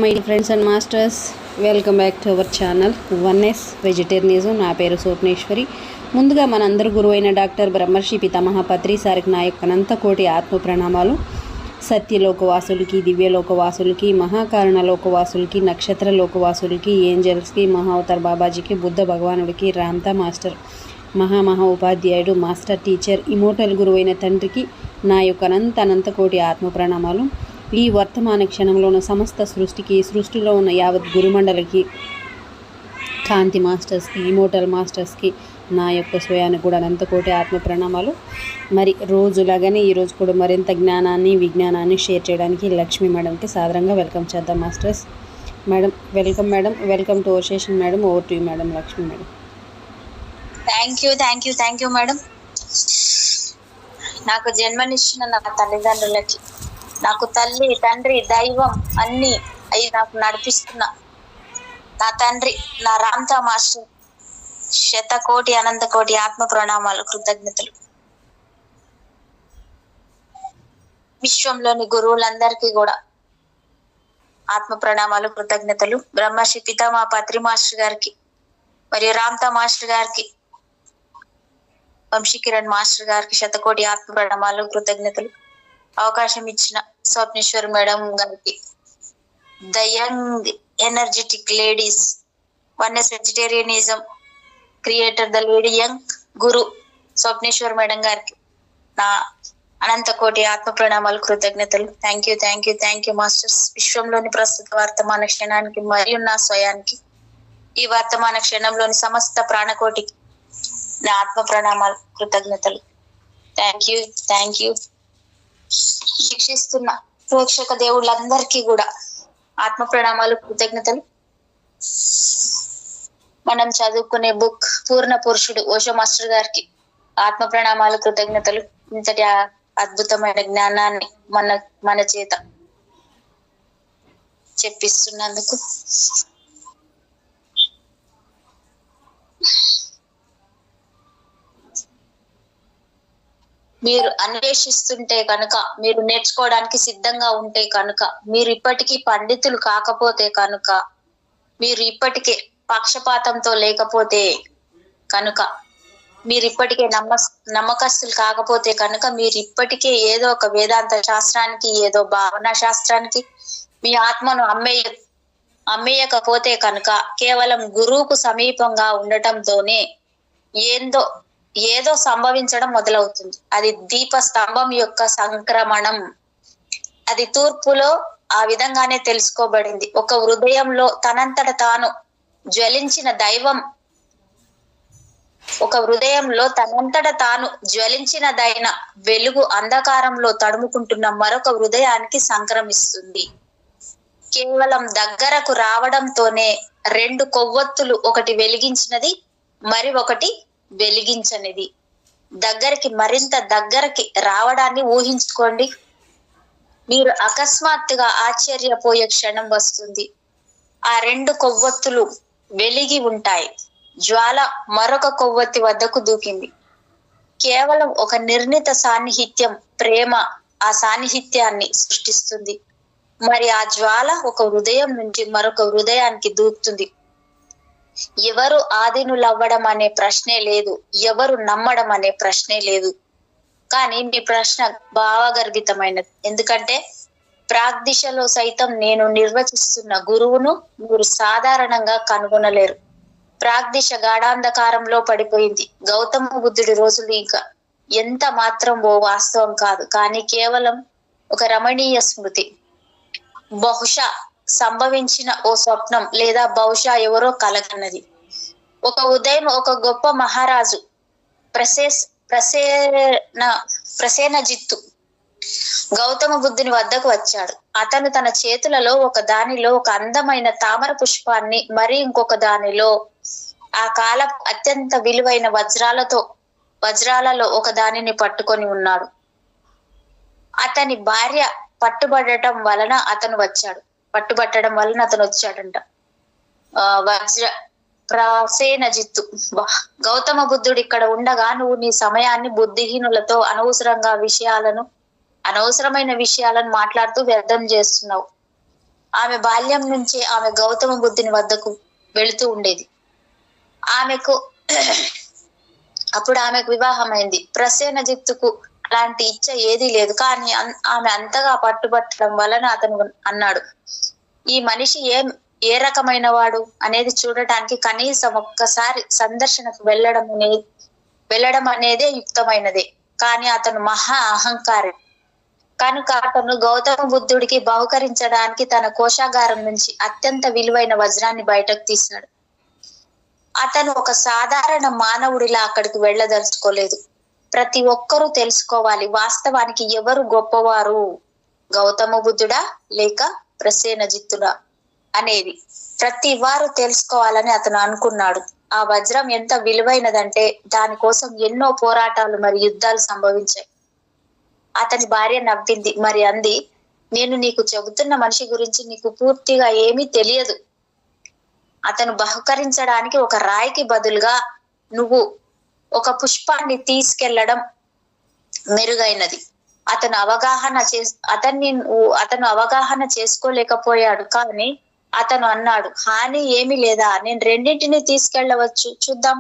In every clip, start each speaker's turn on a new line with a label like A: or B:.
A: My friends and masters, welcome back to our channel oneness vegetarianism. నా పేరు స్వప్నేశ్వరి. ముందుగా మనందరి గురువు అయిన డాక్టర్ బ్రహ్మర్షి పితామహ పత్రి సారికి నా యొక్క అనంతకోటి ఆత్మ ప్రణామాలు. సత్యలోకవాసులకి, దివ్యలోకవాసులకి, మహాకారణ లోకవాసులకి, నక్షత్ర లోకవాసులకి, ఏంజల్స్కి, మహావతార్ బాబాజీకి, బుద్ధ భగవానుడికి, రామ్తా మాస్టర్, మహా ఉపాధ్యాయుడు, మాస్టర్ టీచర్, ఇమోటల్ గురువైన తండ్రికి నా యొక్క అనంతకోటి ఆత్మ ప్రణామాలు. ఈ వర్తమాన క్షణంలో ఉన్న సమస్త సృష్టికి, సృష్టిలో ఉన్న యావత్ గురుమండలికి, కాంతి మాస్టర్స్కి, ఇమోటల్ మాస్టర్స్కి నా యొక్క స్వయానికి కూడా అనంతకోటి ఆత్మ ప్రణామాలు. మరి రోజులాగానే ఈరోజు కూడా మరింత జ్ఞానాన్ని, విజ్ఞానాన్ని షేర్ చేయడానికి లక్ష్మీ మేడంకి సాదరంగా వెల్కమ్ చేద్దాం masters. Madam welcome. Madam welcome to our session. Madam over to you madam. Lakshmi madam.
B: Thank you madam. నాకు జన్మనిచ్చిన నా తల్లిదండ్రులకి, నాకు తల్లి, తండ్రి, దైవం అన్ని అయి నాకు నడిపిస్తున్న నా తండ్రి, నా రామ్తా మాస్టర్, శతకోటి అనంతకోటి ఆత్మ ప్రణామాలు, కృతజ్ఞతలు. విశ్వంలోని గురువులందరికీ కూడా ఆత్మ ప్రణామాలు, కృతజ్ఞతలు. బ్రహ్మర్షి పితామహ పత్రి మాస్టర్ గారికి, మరియు రామ్తా మాస్టర్ గారికి, వంశీకిరణ్ మాస్టర్ గారికి శతకోటి ఆత్మ ప్రణామాలు, కృతజ్ఞతలు. అవకాశం ఇచ్చిన స్వప్నేశ్వర్ మేడం గారికి, the young energetic ladies, oneness vegetarianism creator, the lady young guru Swapneshwar madam గారికి నా అనంతకోటి ఆత్మ ప్రణామాలు, కృతజ్ఞతలు. Thank you masters. విశ్వంలోని ప్రస్తుత వర్తమాన క్షణానికి మరియు నా స్వయానికి, ఈ వర్తమాన క్షణంలోని సమస్త ప్రాణకోటికి నా ఆత్మ ప్రణామాలు, కృతజ్ఞతలు. Thank you. శిక్షిస్తున్న ప్రేక్షక దేవుళ్ళందరికీ కూడా ఆత్మ ప్రణామాలు, కృతజ్ఞతలు. మనం చదువుకునే బుక్ పూర్ణ పురుషుడు ఓషో మాస్టర్ గారికి ఆత్మ ప్రణామాలు, కృతజ్ఞతలు. ఇంతటి అద్భుతమైన జ్ఞానాన్ని మన చేత చెప్పిస్తున్నందుకు. మీరు అన్వేషిస్తుంటే కనుక, మీరు నేర్చుకోవడానికి సిద్ధంగా ఉంటే కనుక, మీరు ఇప్పటికీ పండితులు కాకపోతే కనుక, మీరు ఇప్పటికే పక్షపాతంతో లేకపోతే కనుక, మీరు ఇప్పటికే నమ్మకస్తులు కాకపోతే కనుక, మీరు ఇప్పటికే ఏదో ఒక వేదాంత శాస్త్రానికి, ఏదో భావనా శాస్త్రానికి మీ ఆత్మను అమ్మేయకపోతే కనుక, కేవలం గురువుకు సమీపంగా ఉండటంతోనే ఏదో సంభవించడం మొదలవుతుంది. అది దీప స్తంభం యొక్క సంక్రమణం. అది తూర్పులో ఆ విధంగానే తెలుసుకోబడింది. ఒక హృదయంలో తనంతట తాను జ్వలించిన దైవం, ఒక హృదయంలో తనంతట తాను జ్వలించినదైన వెలుగు అంధకారంలో తడుముకుంటున్న మరొక హృదయానికి సంక్రమిస్తుంది. కేవలం దగ్గరకు రావడంతోనే రెండు కొవ్వొత్తులు, ఒకటి వెలిగించినది, మరి ఒకటి వెలిగించనిది, మరింత దగ్గరికి రావడాన్ని ఊహించుకోండి. మీరు అకస్మాత్తుగా ఆశ్చర్యపోయే క్షణం వస్తుంది. ఆ రెండు కొవ్వొత్తులు వెలిగి ఉంటాయి. జ్వాల మరొక కొవ్వొత్తి వద్దకు దూకింది. కేవలం ఒక నిర్ణీత సాన్నిహిత్యం, ప్రేమ ఆ సాన్నిహిత్యాన్ని సృష్టిస్తుంది. మరి ఆ జ్వాల ఒక హృదయం నుంచి మరొక హృదయానికి దూకుతుంది. ఎవరు ఆధీనులవ్వడం అనే ప్రశ్నే లేదు, ఎవరు నమ్మడం అనే ప్రశ్నే లేదు. కానీ మీ ప్రశ్న భావగర్భితమైనది. ఎందుకంటే ప్రాగ్దిశలో సైతం నేను నిర్వచిస్తున్న గురువును మీరు సాధారణంగా కనుగొనలేరు. ప్రాగ్దిశ గాఢాంధకారంలో పడిపోయింది. గౌతమ బుద్ధుడి రోజులు ఇంకా ఎంత మాత్రం వాస్తవం కాదు, కానీ కేవలం ఒక రమణీయ స్మృతి. బహుశా సంభవించిన ఓ స్వప్నం, లేదా బహుశా ఎవరో కలగన్నది. ఒక ఉదయం ఒక గొప్ప మహారాజు ప్రసేనజిత్తు గౌతమ బుద్ధుని వద్దకు వచ్చాడు. అతను తన చేతులలో ఒక దానిలో ఒక అందమైన తామర పుష్పాన్ని, మరి ఇంకొక దానిలో ఆ కాల అత్యంత విలువైన వజ్రాలలో ఒక దానిని పట్టుకొని ఉన్నాడు. అతని భార్య పట్టుబట్టడం వలన అతను వచ్చాడంట. ప్రసేనజిత్తు, గౌతమ బుద్ధుడు ఇక్కడ ఉండగా నువ్వు నీ సమయాన్ని బుద్ధిహీనులతో అనవసరమైన విషయాలను మాట్లాడుతూ వ్యర్థం చేస్తున్నావు. ఆమె బాల్యం నుంచి ఆమె గౌతమ బుద్ధుని వద్దకు వెళుతూ ఉండేది. ఆమెకు అప్పుడు ఆమెకు వివాహమైంది. ప్రసేనజిత్తుకు అలాంటి ఇచ్చ ఏదీ లేదు. కానీ ఆమె అంతగా పట్టుబట్టడం వలన అతను అన్నాడు, ఈ మనిషి ఏ రకమైన వాడు అనేది చూడటానికి కనీసం ఒక్కసారి సందర్శనకు వెళ్ళడం అనేదే యుక్తమైనదే. కానీ అతను మహా అహంకారి కనుక అతను గౌతమ బుద్ధుడికి బహుకరించడానికి తన కోశాగారం నుంచి అత్యంత విలువైన వజ్రాన్ని బయటకు తీశాడు. అతను ఒక సాధారణ మానవుడిలా అక్కడికి వెళ్ళదలుచుకోలేదు. ప్రతి ఒక్కరూ తెలుసుకోవాలి, వాస్తవానికి ఎవరు గొప్పవారు, గౌతమ బుద్ధుడా లేక ప్రసేనజిత్తుడా అనేది ప్రతి వారు తెలుసుకోవాలని అతను అనుకున్నాడు. ఆ వజ్రం ఎంత విలువైనదంటే దానికోసం ఎన్నో పోరాటాలు మరి యుద్ధాలు సంభవించాయి. అతని భార్య నవ్వింది, మరి అంది, నేను నీకు చెబుతున్న మనిషి గురించి నీకు పూర్తిగా ఏమీ తెలియదు. అతను బహుకరించడానికి ఒక రాయికి బదులుగా నువ్వు ఒక పుష్పాన్ని తీసుకెళ్లడం మెరుగైనది. అతను అవగాహన చేసుకోలేకపోయాడు. కానీ అతను అన్నాడు, హాని ఏమీ లేదా, నేను రెండింటినీ తీసుకెళ్లవచ్చు, చూద్దాం.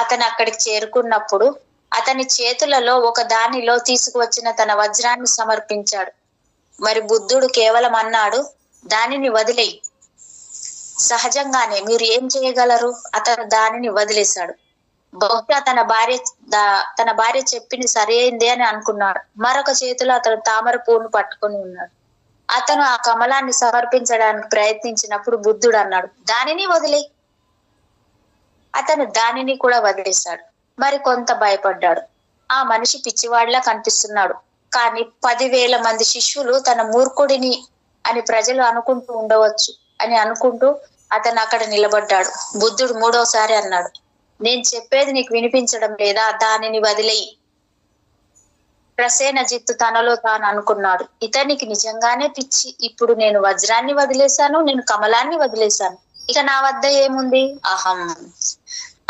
B: అతను అక్కడికి చేరుకున్నప్పుడు అతని చేతులలో ఒక దానిలో తీసుకువచ్చిన తన వజ్రాన్ని సమర్పించాడు. మరి బుద్ధుడు కేవలం అన్నాడు, దానిని వదిలేయి. సహజంగానే మీరు ఏం చేయగలరు? అతను దానిని వదిలేశాడు. బహుశా తన భార్య చెప్పింది సరైందే అని అనుకున్నాడు. మరొక చేతిలో అతను తామర పువ్వును పట్టుకొని ఉన్నాడు. అతను ఆ కమలాన్ని సమర్పించడానికి ప్రయత్నించినప్పుడు బుద్ధుడు అన్నాడు, దానిని వదిలే. అతను దానిని కూడా వదిలేశాడు. మరి కొంత భయపడ్డాడు. ఆ మనిషి పిచ్చివాడిలా కనిపిస్తున్నాడు. కానీ 10,000 మంది శిష్యులు తన మూర్ఖుడిని అని ప్రజలు అనుకుంటూ ఉండవచ్చు అని అనుకుంటూ అతను అక్కడ నిలబడ్డాడు. బుద్ధుడు మూడోసారి అన్నాడు, నేను చెప్పేది నీకు వినిపించడం లేదా? దానిని వదిలేయి. ప్రసేనజిత్తు తనలో తాను అనుకున్నాడు, ఇతనికి నిజంగానే పిచ్చి. ఇప్పుడు నేను వజ్రాన్ని వదిలేశాను, నేను కమలాన్ని వదిలేశాను, ఇక నా వద్ద ఏముంది? అహం.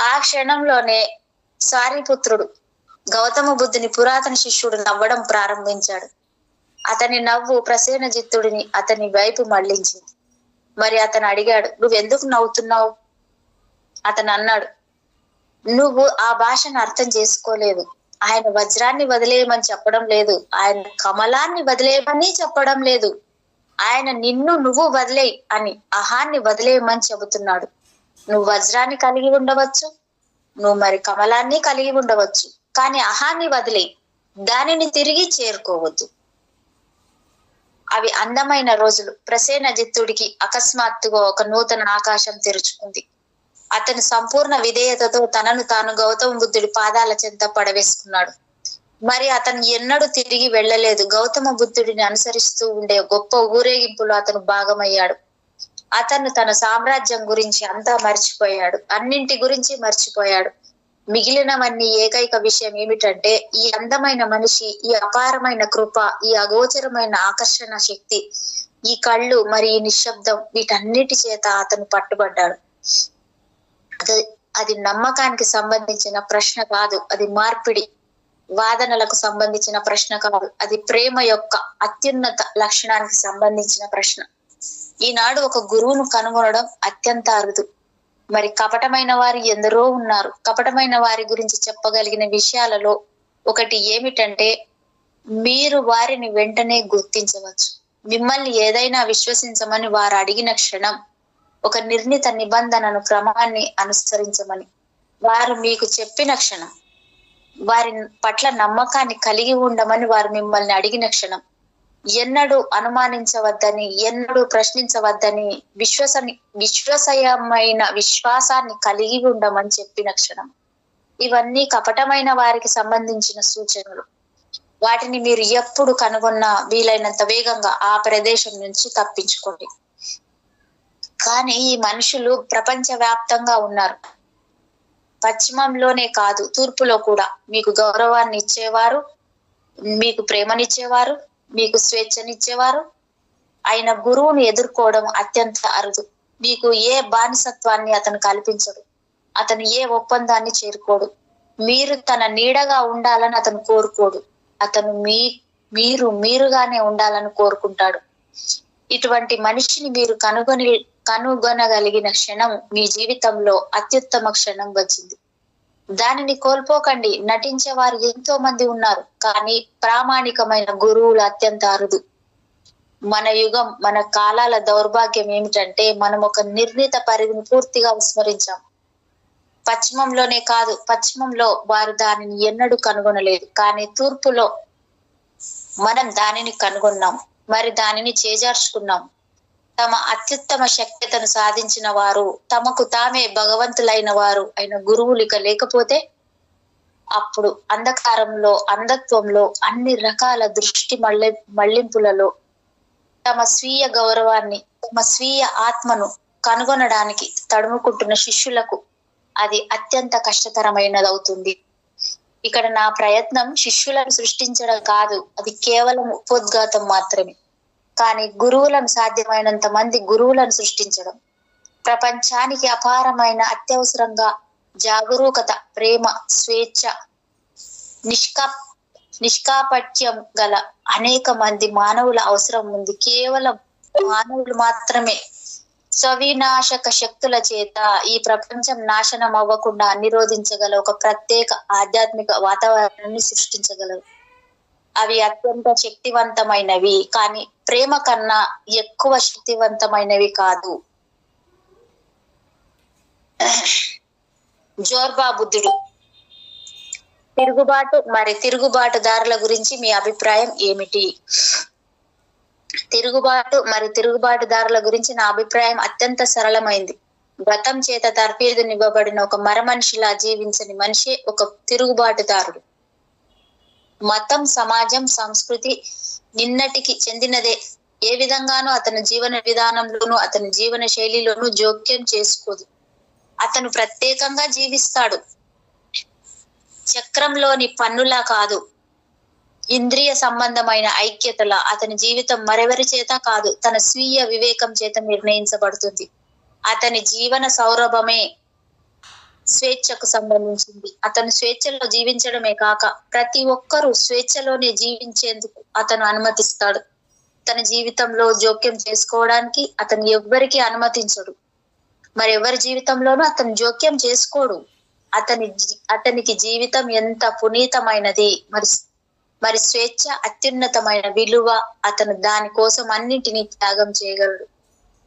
B: ఆ క్షణంలోనే సారిపుత్రుడు గౌతమ బుద్ధుని పురాతన శిష్యుడు నవ్వడం ప్రారంభించాడు. అతని నవ్వు ప్రసేనజిత్తుడిని అతని వైపు మళ్లించింది. మరి అతను అడిగాడు, నువ్వెందుకు నవ్వుతున్నావు? అతను అన్నాడు, నువ్వు ఆ భాషను అర్థం చేసుకోలేదు. ఆయన వజ్రాన్ని వదిలేయమని చెప్పడం లేదు, ఆయన కమలాన్ని వదిలేయమని చెప్పడం లేదు. ఆయన నువ్వు వదిలేయి అని, అహాన్ని వదిలేయమని చెబుతున్నాడు. నువ్వు వజ్రాన్ని కలిగి ఉండవచ్చు, నువ్వు మరి కమలాన్ని కలిగి ఉండవచ్చు, కానీ అహాన్ని వదిలేయి, దానిని తిరిగి చేరుకోవద్దు. అవి అందమైన రోజులు. ప్రసేనజిత్తుడికి అకస్మాత్తుగా ఒక నూతన ఆకాశం తెరుచుకుంది. అతను సంపూర్ణ విధేయతతో తనను తాను గౌతమ బుద్ధుడి పాదాల చెంత పడవేసుకున్నాడు. మరి అతను ఎన్నడూ తిరిగి వెళ్ళలేదు. గౌతమ బుద్ధుడిని అనుసరిస్తూ ఉండే గొప్ప ఊరేగింపులో అతను భాగమయ్యాడు. అతను తన సామ్రాజ్యం గురించి అంతా మర్చిపోయాడు, అన్నింటి గురించి మర్చిపోయాడు. మిగిలినవన్నీ ఏకైక విషయం ఏమిటంటే, ఈ అందమైన మనిషి, ఈ అపారమైన కృప, ఈ అగోచరమైన ఆకర్షణ శక్తి, ఈ కళ్ళు, మరి ఈ నిశ్శబ్దం, వీటన్నిటి చేత అతను పట్టుబడ్డాడు. అది నమ్మకానికి సంబంధించిన ప్రశ్న కాదు, అది మార్పిడి వాదనలకు సంబంధించిన ప్రశ్న కాదు, అది ప్రేమ యొక్క అత్యున్నత లక్షణానికి సంబంధించిన ప్రశ్న. ఈనాడు ఒక గురువును కనుగొనడం అత్యంత అరుదు. మరి కపటమైన వారు ఎందరో ఉన్నారు. కపటమైన వారి గురించి చెప్పగలిగిన విషయాలలో ఒకటి ఏమిటంటే, మీరు వారిని వెంటనే గుర్తించవచ్చు. మిమ్మల్ని ఏదైనా విశ్వసించమని వారు అడిగిన క్షణం, ఒక నిర్ణీత నిబంధనను, క్రమాన్ని అనుసరించమని వారు మీకు చెప్పిన క్షణం, వారి పట్ల నమ్మకాన్ని కలిగి ఉండమని వారు మిమ్మల్ని అడిగిన క్షణం, ఎన్నడూ అనుమానించవద్దని, ఎన్నడూ ప్రశ్నించవద్దని, విశ్వసనీయమైన విశ్వాసాన్ని కలిగి ఉండమని చెప్పిన క్షణం. ఇవన్నీ కపటమైన వారికి సంబంధించిన సూచనలు. వాటిని మీరు ఎప్పుడు కనుగొన్నా వీలైనంత వేగంగా ఆ ప్రదేశం నుంచి తప్పించుకోండి. కానీ ఈ మనుషులు ప్రపంచవ్యాప్తంగా ఉన్నారు. పశ్చిమంలోనే కాదు, తూర్పులో కూడా. మీకు గౌరవాన్ని ఇచ్చేవారు, మీకు ప్రేమనిచ్చేవారు, మీకు స్వేచ్ఛనిచ్చేవారు ఆయన గురువును ఎదుర్కోవడం అత్యంత అరుదు. మీకు ఏ బానిసత్వాన్ని అతను కల్పించడు, అతను ఏ ఒప్పందాన్ని చేరుకోడు. మీరు తన నీడగా ఉండాలని అతను కోరుకోడు, అతను మీరుగానే ఉండాలని కోరుకుంటాడు. ఇటువంటి మనిషిని మీరు కనుగొనగలిగిన క్షణం మీ జీవితంలో అత్యుత్తమ క్షణం వచ్చింది. దానిని కోల్పోకండి. నటించే వారు ఎంతో మంది ఉన్నారు, కానీ ప్రామాణికమైన గురువులు అత్యంత అరుదు. మన యుగం, మన కాలాల దౌర్భాగ్యం ఏమిటంటే మనం ఒక నిర్ణీత పరిధిని పూర్తిగా విస్మరించాం. పశ్చిమంలో వారు దానిని ఎన్నడూ కనుగొనలేదు, కానీ తూర్పులో మనం దానిని కనుగొన్నాం, మరి దానిని చేజార్చుకున్నాం. తమ అత్యుత్తమ శక్తితను సాధించిన వారు, తమకు తామే భగవంతులైన వారు అయిన గురువులు ఇక లేకపోతే అప్పుడు అంధకారంలో, అంధత్వంలో, అన్ని రకాల దృష్టి మళ్లింపులలో తమ స్వీయ గౌరవాన్ని, తమ స్వీయ ఆత్మను కనుగొనడానికి తడుముకుంటున్న శిష్యులకు అది అత్యంత కష్టతరమైనదవుతుంది. ఇక్కడ నా ప్రయత్నం శిష్యులను సృష్టించడం కాదు, అది కేవలం ఉపోద్ఘాతం మాత్రమే. కానీ గురువులను, సాధ్యమైనంత మంది గురువులను సృష్టించడం, ప్రపంచానికి అపారమైన అత్యవసరంగా జాగరూకత, ప్రేమ, స్వేచ్ఛ, నిష్కాపట్యం గల అనేక మంది మానవుల అవసరం ఉంది. కేవలం మానవులు మాత్రమే స్వవినాశక శక్తుల చేత ఈ ప్రపంచం నాశనం అవ్వకుండా నిరోధించగల ఒక ప్రత్యేక ఆధ్యాత్మిక వాతావరణాన్ని సృష్టించగలరు. అవి అత్యంత శక్తివంతమైనవి, కానీ ప్రేమ కన్నా ఎక్కువ శక్తివంతమైనవి కాదు. జోర్బా బుద్ధుడు. తిరుగుబాటుదారుల గురించి మీ అభిప్రాయం ఏమిటి? తిరుగుబాటుదారుల గురించి నా అభిప్రాయం అత్యంత సరళమైంది. గతం చేత తర్ఫీదునివ్వబడిన ఒక మరమనిషిలా జీవించని మనిషి ఒక తిరుగుబాటుదారుడు. మతం, సమాజం, సంస్కృతి నిన్నటికి చెందినదే. ఏ విధంగానూ అతని జీవన విధానంలోనూ అతని జీవన శైలిలోనూ జోక్యం చేసుకోదు. అతను ప్రత్యేకంగా జీవిస్తాడు. చక్రంలోని పన్నులా కాదు, ఇంద్రియ సంబంధమైన ఐక్యతలా అతని జీవితం మరెవరి చేత కాదు, తన స్వీయ వివేకం చేత నిర్ణయించబడుతుంది. అతని జీవన సౌరభమే స్వేచ్ఛకు సంబంధించింది. అతను స్వేచ్ఛలో జీవించడమే కాక ప్రతి ఒక్కరూ స్వేచ్ఛలోనే జీవించేందుకు అతను అనుమతిస్తాడు. తన జీవితంలో జోక్యం చేసుకోవడానికి అతను ఎవ్వరికి అనుమతించడు. మరెవరి జీవితంలోనూ అతను జోక్యం చేసుకోడు. అతనికి జీవితం ఎంత పునీతమైనది, మరి స్వేచ్ఛ అత్యున్నతమైన విలువ. అతను దాని కోసం అన్నింటినీ త్యాగం చేయగలడు.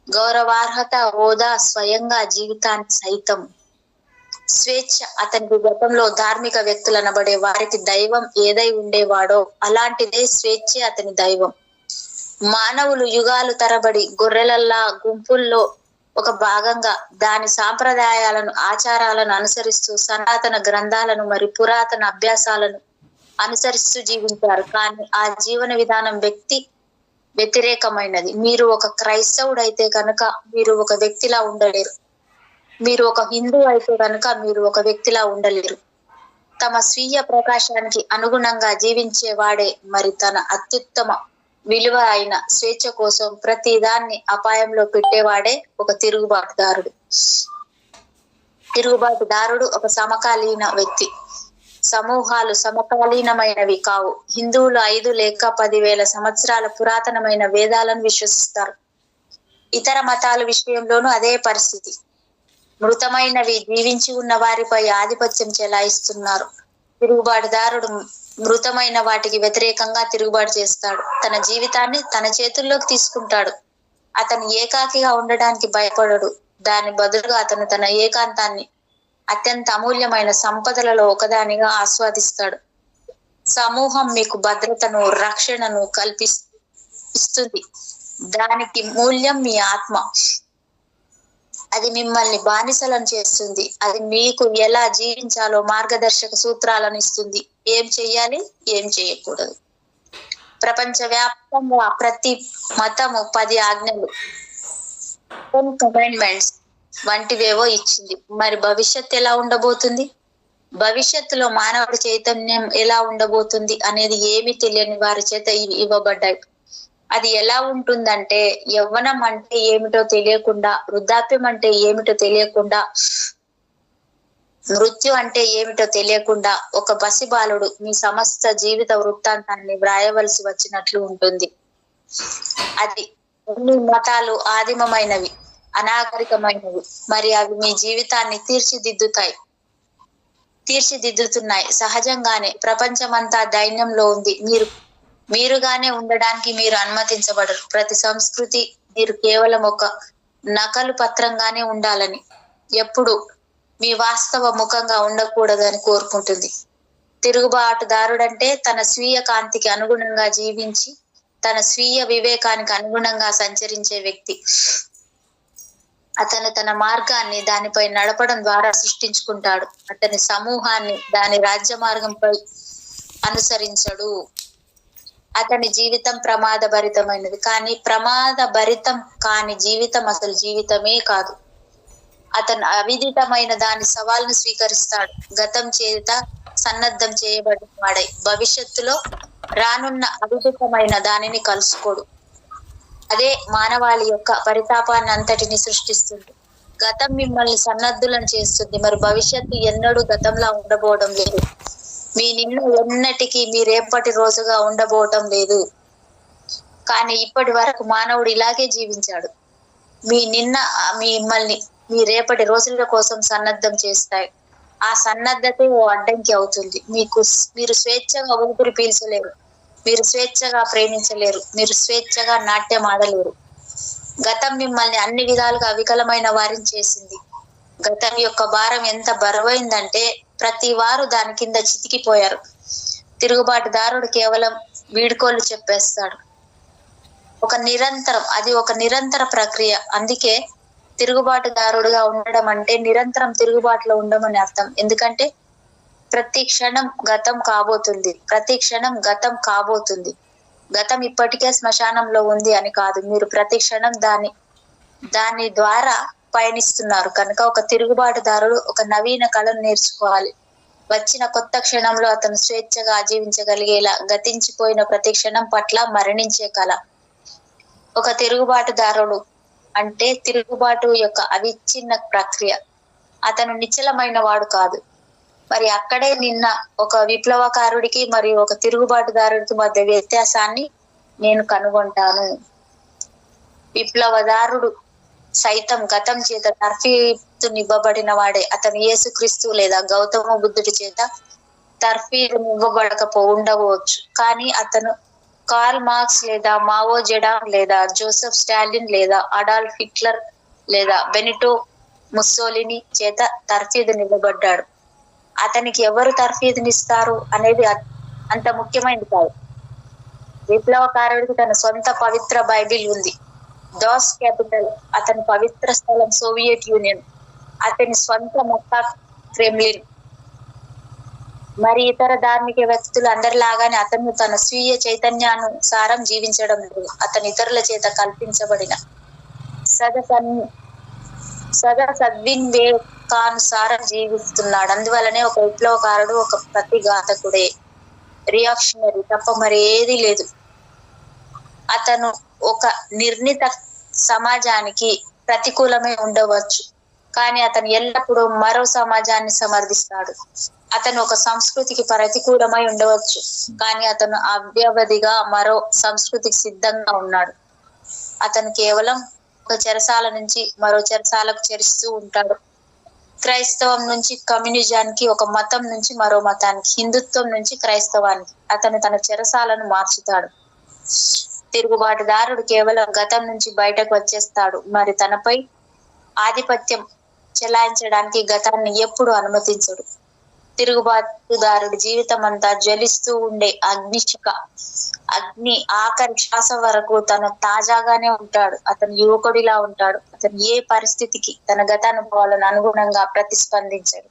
B: గౌరవార్హత, హోదా, స్వయంగా జీవితాన్ని సైతం. స్వేచ్ఛ అతనికి గతంలో ధార్మిక వ్యక్తులనబడే వారికి దైవం ఏదై ఉండేవాడో అలాంటిదే స్వేచ్ఛే అతని దైవం. మానవులు యుగాలు తరబడి గొర్రెలల్లా గుంపుల్లో ఒక భాగంగా దాని సాంప్రదాయాలను, ఆచారాలను అనుసరిస్తూ సనాతన గ్రంథాలను మరియు పురాతన అభ్యాసాలను అనుసరిస్తూ జీవించారు. కానీ ఆ జీవన విధానం వ్యతిరేకమైనది. మీరు ఒక క్రైస్తవుడు అయితే కనుక మీరు ఒక వ్యక్తిలా ఉండలేరు. మీరు ఒక హిందూ అయితే కనుక మీరు ఒక వ్యక్తిలా ఉండలేరు. తమ స్వీయ ప్రకాశానికి అనుగుణంగా జీవించేవాడే మరి తన అత్యుత్తమ విలువ అయిన స్వేచ్ఛ కోసం ప్రతిదాన్ని అపాయంలో పెట్టేవాడే ఒక తిరుగుబాటుదారుడు. తిరుగుబాటుదారుడు ఒక సమకాలీన వ్యక్తి. సమూహాలు సమకాలీనమైనవి కావు. హిందువులు 5 లేక 10,000 సంవత్సరాల పురాతనమైన వేదాలను విశ్వసిస్తారు. ఇతర మతాల విషయంలోనూ అదే పరిస్థితి. మృతమైనవి జీవించి ఉన్న వారిపై ఆధిపత్యం చెలాయిస్తున్నారు. తిరుగుబాటుదారుడు మృతమైన వాటికి వ్యతిరేకంగా తిరుగుబాటు చేస్తాడు. తన జీవితాన్ని తన చేతుల్లోకి తీసుకుంటాడు. అతను ఏకాకిగా ఉండడానికి భయపడడు. దాని బదులుగా అతను తన ఏకాంతాన్ని అత్యంత అమూల్యమైన సంపదలలో ఒకదానిగా ఆస్వాదిస్తాడు. సమూహం మీకు భద్రతను, రక్షణను కల్పిస్తుంది. దానికి మూల్యం మీ ఆత్మ. అది మిమ్మల్ని బానిసలను చేస్తుంది. అది మీకు ఎలా జీవించాలో మార్గదర్శక సూత్రాలను ఇస్తుంది. ఏం చెయ్యాలి, ఏం చేయకూడదు. ప్రపంచ వ్యాప్తంగా ప్రతి మతము 10 ఆజ్ఞలు, 10 కమాండ్మెంట్స్ వంటివేవో ఇచ్చింది. మరి భవిష్యత్తు ఎలా ఉండబోతుంది? భవిష్యత్తులో మానవుడి చైతన్యం ఎలా ఉండబోతుంది అనేది ఏమీ తెలియని వారి చేత ఇవ్వబడ్డాయి. అది ఎలా ఉంటుందంటే, యవ్వనం అంటే ఏమిటో తెలియకుండా, వృద్ధాప్యం అంటే ఏమిటో తెలియకుండా, మృత్యు అంటే ఏమిటో తెలియకుండా ఒక పసిబాలుడు మీ సమస్త జీవిత వృత్తాంతాన్ని వ్రాయవలసి వచ్చినట్లు ఉంటుంది. అది ఎన్ని మతాలు ఆదిమమైనవి, అనాగరికమైనవి, మరి అవి మీ జీవితాన్ని తీర్చిదిద్దుతున్నాయి. సహజంగానే ప్రపంచమంతా దైన్యంలో ఉంది. మీరుగానే ఉండడానికి మీరు అనుమతించబడరు. ప్రతి సంస్కృతి మీరు కేవలం ఒక నకలు పత్రంగానే ఉండాలని, ఎప్పుడు మీ వాస్తవ ముఖంగా ఉండకూడదని కోరుకుంటుంది. తిరుగుబాటుదారుడంటే తన స్వీయ కాంతికి అనుగుణంగా జీవించి తన స్వీయ వివేకానికి అనుగుణంగా సంచరించే వ్యక్తి. అతను తన మార్గాన్ని దానిపై నడపడం ద్వారా సృష్టించుకుంటాడు. అతని సమూహాన్ని దాని రాజ్య మార్గంపై అనుసరించడు. అతని జీవితం ప్రమాదభరితమైనది, కానీ ప్రమాదభరితం కాని జీవితం అసలు జీవితమే కాదు. అతను అవిదితమైన దాని సవాల్ను స్వీకరిస్తాడు. గతం చేత సన్నద్ధం చేయబడిన వాడై భవిష్యత్తులో రానున్న అవిదితమైన దానిని కలుసుకోడు. అదే మానవాళి యొక్క పరితాపాన్ని అంతటిని సృష్టిస్తుంది. గతం మిమ్మల్ని సన్నద్ధులను చేస్తుంది, మరి భవిష్యత్తు ఎన్నడూ గతంలా ఉండబోవడం లేదు. మీ నిన్న ఎన్నటికీ మీ రేపటి రోజుగా ఉండబోవటం లేదు. కానీ ఇప్పటి వరకు మానవుడు ఇలాగే జీవించాడు. మీ నిన్న మిమ్మల్ని మీ రేపటి రోజుల కోసం సన్నద్ధం చేస్తాయి. ఆ సన్నద్ధతే ఓ అడ్డంకి అవుతుంది. మీరు స్వేచ్ఛగా ఊపిరి పీల్చలేరు, మీరు స్వేచ్ఛగా ప్రేమించలేరు, మీరు స్వేచ్ఛగా నాట్యం ఆడలేరు. గతం మిమ్మల్ని అన్ని విధాలుగా వికలమైన వారిని చేసింది. గతం యొక్క భారం ఎంత బరువైందంటే ప్రతి వారు దాని కింద చితికిపోయారు. తిరుగుబాటుదారుడు కేవలం వీడ్కోలు చెప్పేస్తాడు. అది ఒక నిరంతర ప్రక్రియ. అందుకే తిరుగుబాటుదారుడుగా ఉండడం అంటే నిరంతరం తిరుగుబాటులో ఉండమని అర్థం. ఎందుకంటే ప్రతి క్షణం గతం కాబోతుంది. గతం ఇప్పటికే శ్మశానంలో ఉంది అని కాదు, మీరు ప్రతి క్షణం దాని ద్వారా పయనిస్తున్నారు. కనుక ఒక తిరుగుబాటుదారుడు ఒక నవీన కళను నేర్చుకోవాలి. వచ్చిన కొత్త క్షణంలో అతను స్వేచ్ఛగా జీవించగలిగేలా గతించిపోయిన ప్రతి క్షణం పట్ల మరణించే కళ. ఒక తిరుగుబాటుదారుడు అంటే తిరుగుబాటు యొక్క అవిచ్ఛిన్న ప్రక్రియ. అతను నిశ్చలమైన వాడు కాదు. మరి అక్కడే నిన్న ఒక విప్లవకారుడికి మరియు ఒక తిరుగుబాటుదారుడికి మధ్య వ్యత్యాసాన్ని నేను కనుగొంటాను. విప్లవదారుడు సైతం గతం చేత తర్ఫీదునివ్వబడిన వాడే. అతను యేసుక్రీస్తు లేదా గౌతమ బుద్ధుడి చేత ఉండవచ్చు, కానీ అతను కార్ల్ మార్క్స్ లేదా మావో జెడాంగ్ లేదా జోసెఫ్ స్టాలిన్ లేదా అడాల్ఫ్ హిట్లర్ లేదా బెనిటో ముస్సోలిని చేత తర్ఫీదునివ్వబడ్డాడు. అతనికి ఎవరు తర్ఫీదునిస్తారు అనేది అంత ముఖ్యమైనది కాదు. విప్లవకారుడికి తన సొంత పవిత్ర బైబిల్ ఉంది. దాస్ క్యాపిటల్ అతని పవిత్ర స్థలం సోవియట్ యూనియన్, అతని స్వంత మక్కా క్రెమ్లిన్. మరి ఇతర ధార్మిక వ్యక్తులు అందరిలాగానే అతను తన స్వీయ చైతన్యానుసారం జీవించడం లేదు. అతను ఇతరుల చేత కల్పించబడిన సద్వివేకానుసారం జీవిస్తున్నాడు. అందువలనే ఒక విప్లవకారుడు ఒక ప్రతిఘాతకుడే, రియాక్షనరీ తప్ప మరి ఏది లేదు. అతను ఒక నిర్ణీత సమాజానికి ప్రతికూలమై ఉండవచ్చు, కానీ అతను ఎల్లప్పుడూ మరో సమాజాన్ని సమర్థిస్తాడు. అతను ఒక సంస్కృతికి ప్రతికూలమై ఉండవచ్చు, కానీ అతను అవ్యవధిగా మరో సంస్కృతికి సిద్ధంగా ఉన్నాడు. అతను కేవలం ఒక చెరసాల నుంచి మరో చెరసాలకు చెరిస్తూ ఉంటాడు. క్రైస్తవం నుంచి కమ్యూనిజానికి, ఒక మతం నుంచి మరో మతానికి, హిందుత్వం నుంచి క్రైస్తవానికి అతను తన చెరసాలను మార్చుతాడు. తిరుగుబాటుదారుడు కేవలం గతం నుంచి బయటకు వచ్చేస్తాడు, మరి తనపై ఆధిపత్యం చెలాయించడానికి గతాన్ని ఎప్పుడు అనుమతించడు. తిరుగుబాటుదారుడి జీవితం అంతా జ్వలిస్తూ ఉండే అగ్ని ఆఖరి శ్వాస వరకు తను తాజాగానే ఉంటాడు. అతను యువకుడిలా ఉంటాడు. అతను ఏ పరిస్థితికి తన గతానుభవాలను అనుగుణంగా ప్రతిస్పందించాడు.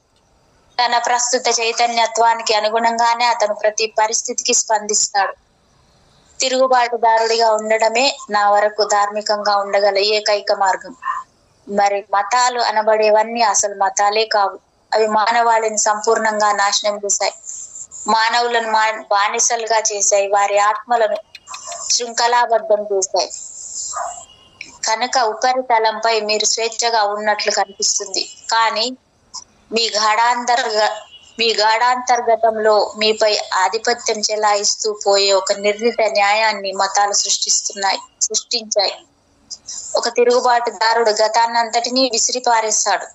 B: తన ప్రస్తుత చైతన్యత్వానికి అనుగుణంగానే అతను ప్రతి పరిస్థితికి స్పందిస్తాడు. తిరుగుబాటుదారుడిగా ఉండడమే నా వరకు ధార్మికంగా ఉండగల ఏకైక మార్గం. మరి మతాలు అనబడేవన్నీ అసలు మతాలే కావు. అవి మానవాళిని సంపూర్ణంగా నాశనం చేశాయి, మానవులను బానిసలుగా చేశాయి, వారి ఆత్మలను శృంఖలాబద్ధం చేశాయి. కనుక ఉపరితలంపై మీరు స్వేచ్ఛగా ఉన్నట్లు కనిపిస్తుంది, కానీ మీ గాఢాంతర్గతంలో మీపై ఆధిపత్యం చెలాయిస్తూ పోయే ఒక నిర్ణీత న్యాయాన్ని మతాలు సృష్టించాయి. ఒక తిరుగుబాటుదారుడు గతాన్నంతటినీ విసిరి పారేస్తాడు.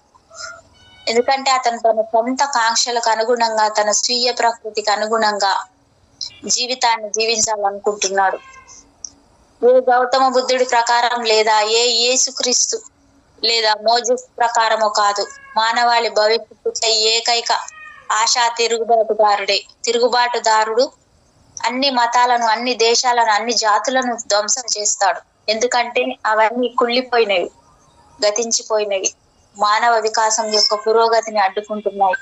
B: ఎందుకంటే అతను తన సొంత కాంక్షలకు అనుగుణంగా, తన స్వీయ ప్రకృతికి అనుగుణంగా జీవితాన్ని జీవించాలనుకుంటున్నాడు. ఏ గౌతమ బుద్ధుడి ప్రకారం లేదా ఏ యేసుక్రీస్తు లేదా మోజెస్ ప్రకారమో కాదు. మానవాళి భవిష్యత్తుపై ఏకైక ఆశా తిరుగుబాటుదారుడు అన్ని మతాలను, అన్ని దేశాలను, అన్ని జాతులను ధ్వంసం చేస్తాడు. ఎందుకంటే అవన్నీ కుళ్ళిపోయినవి, గతించిపోయినవి, మానవ వికాసం యొక్క పురోగతిని అడ్డుకుంటున్నాయి.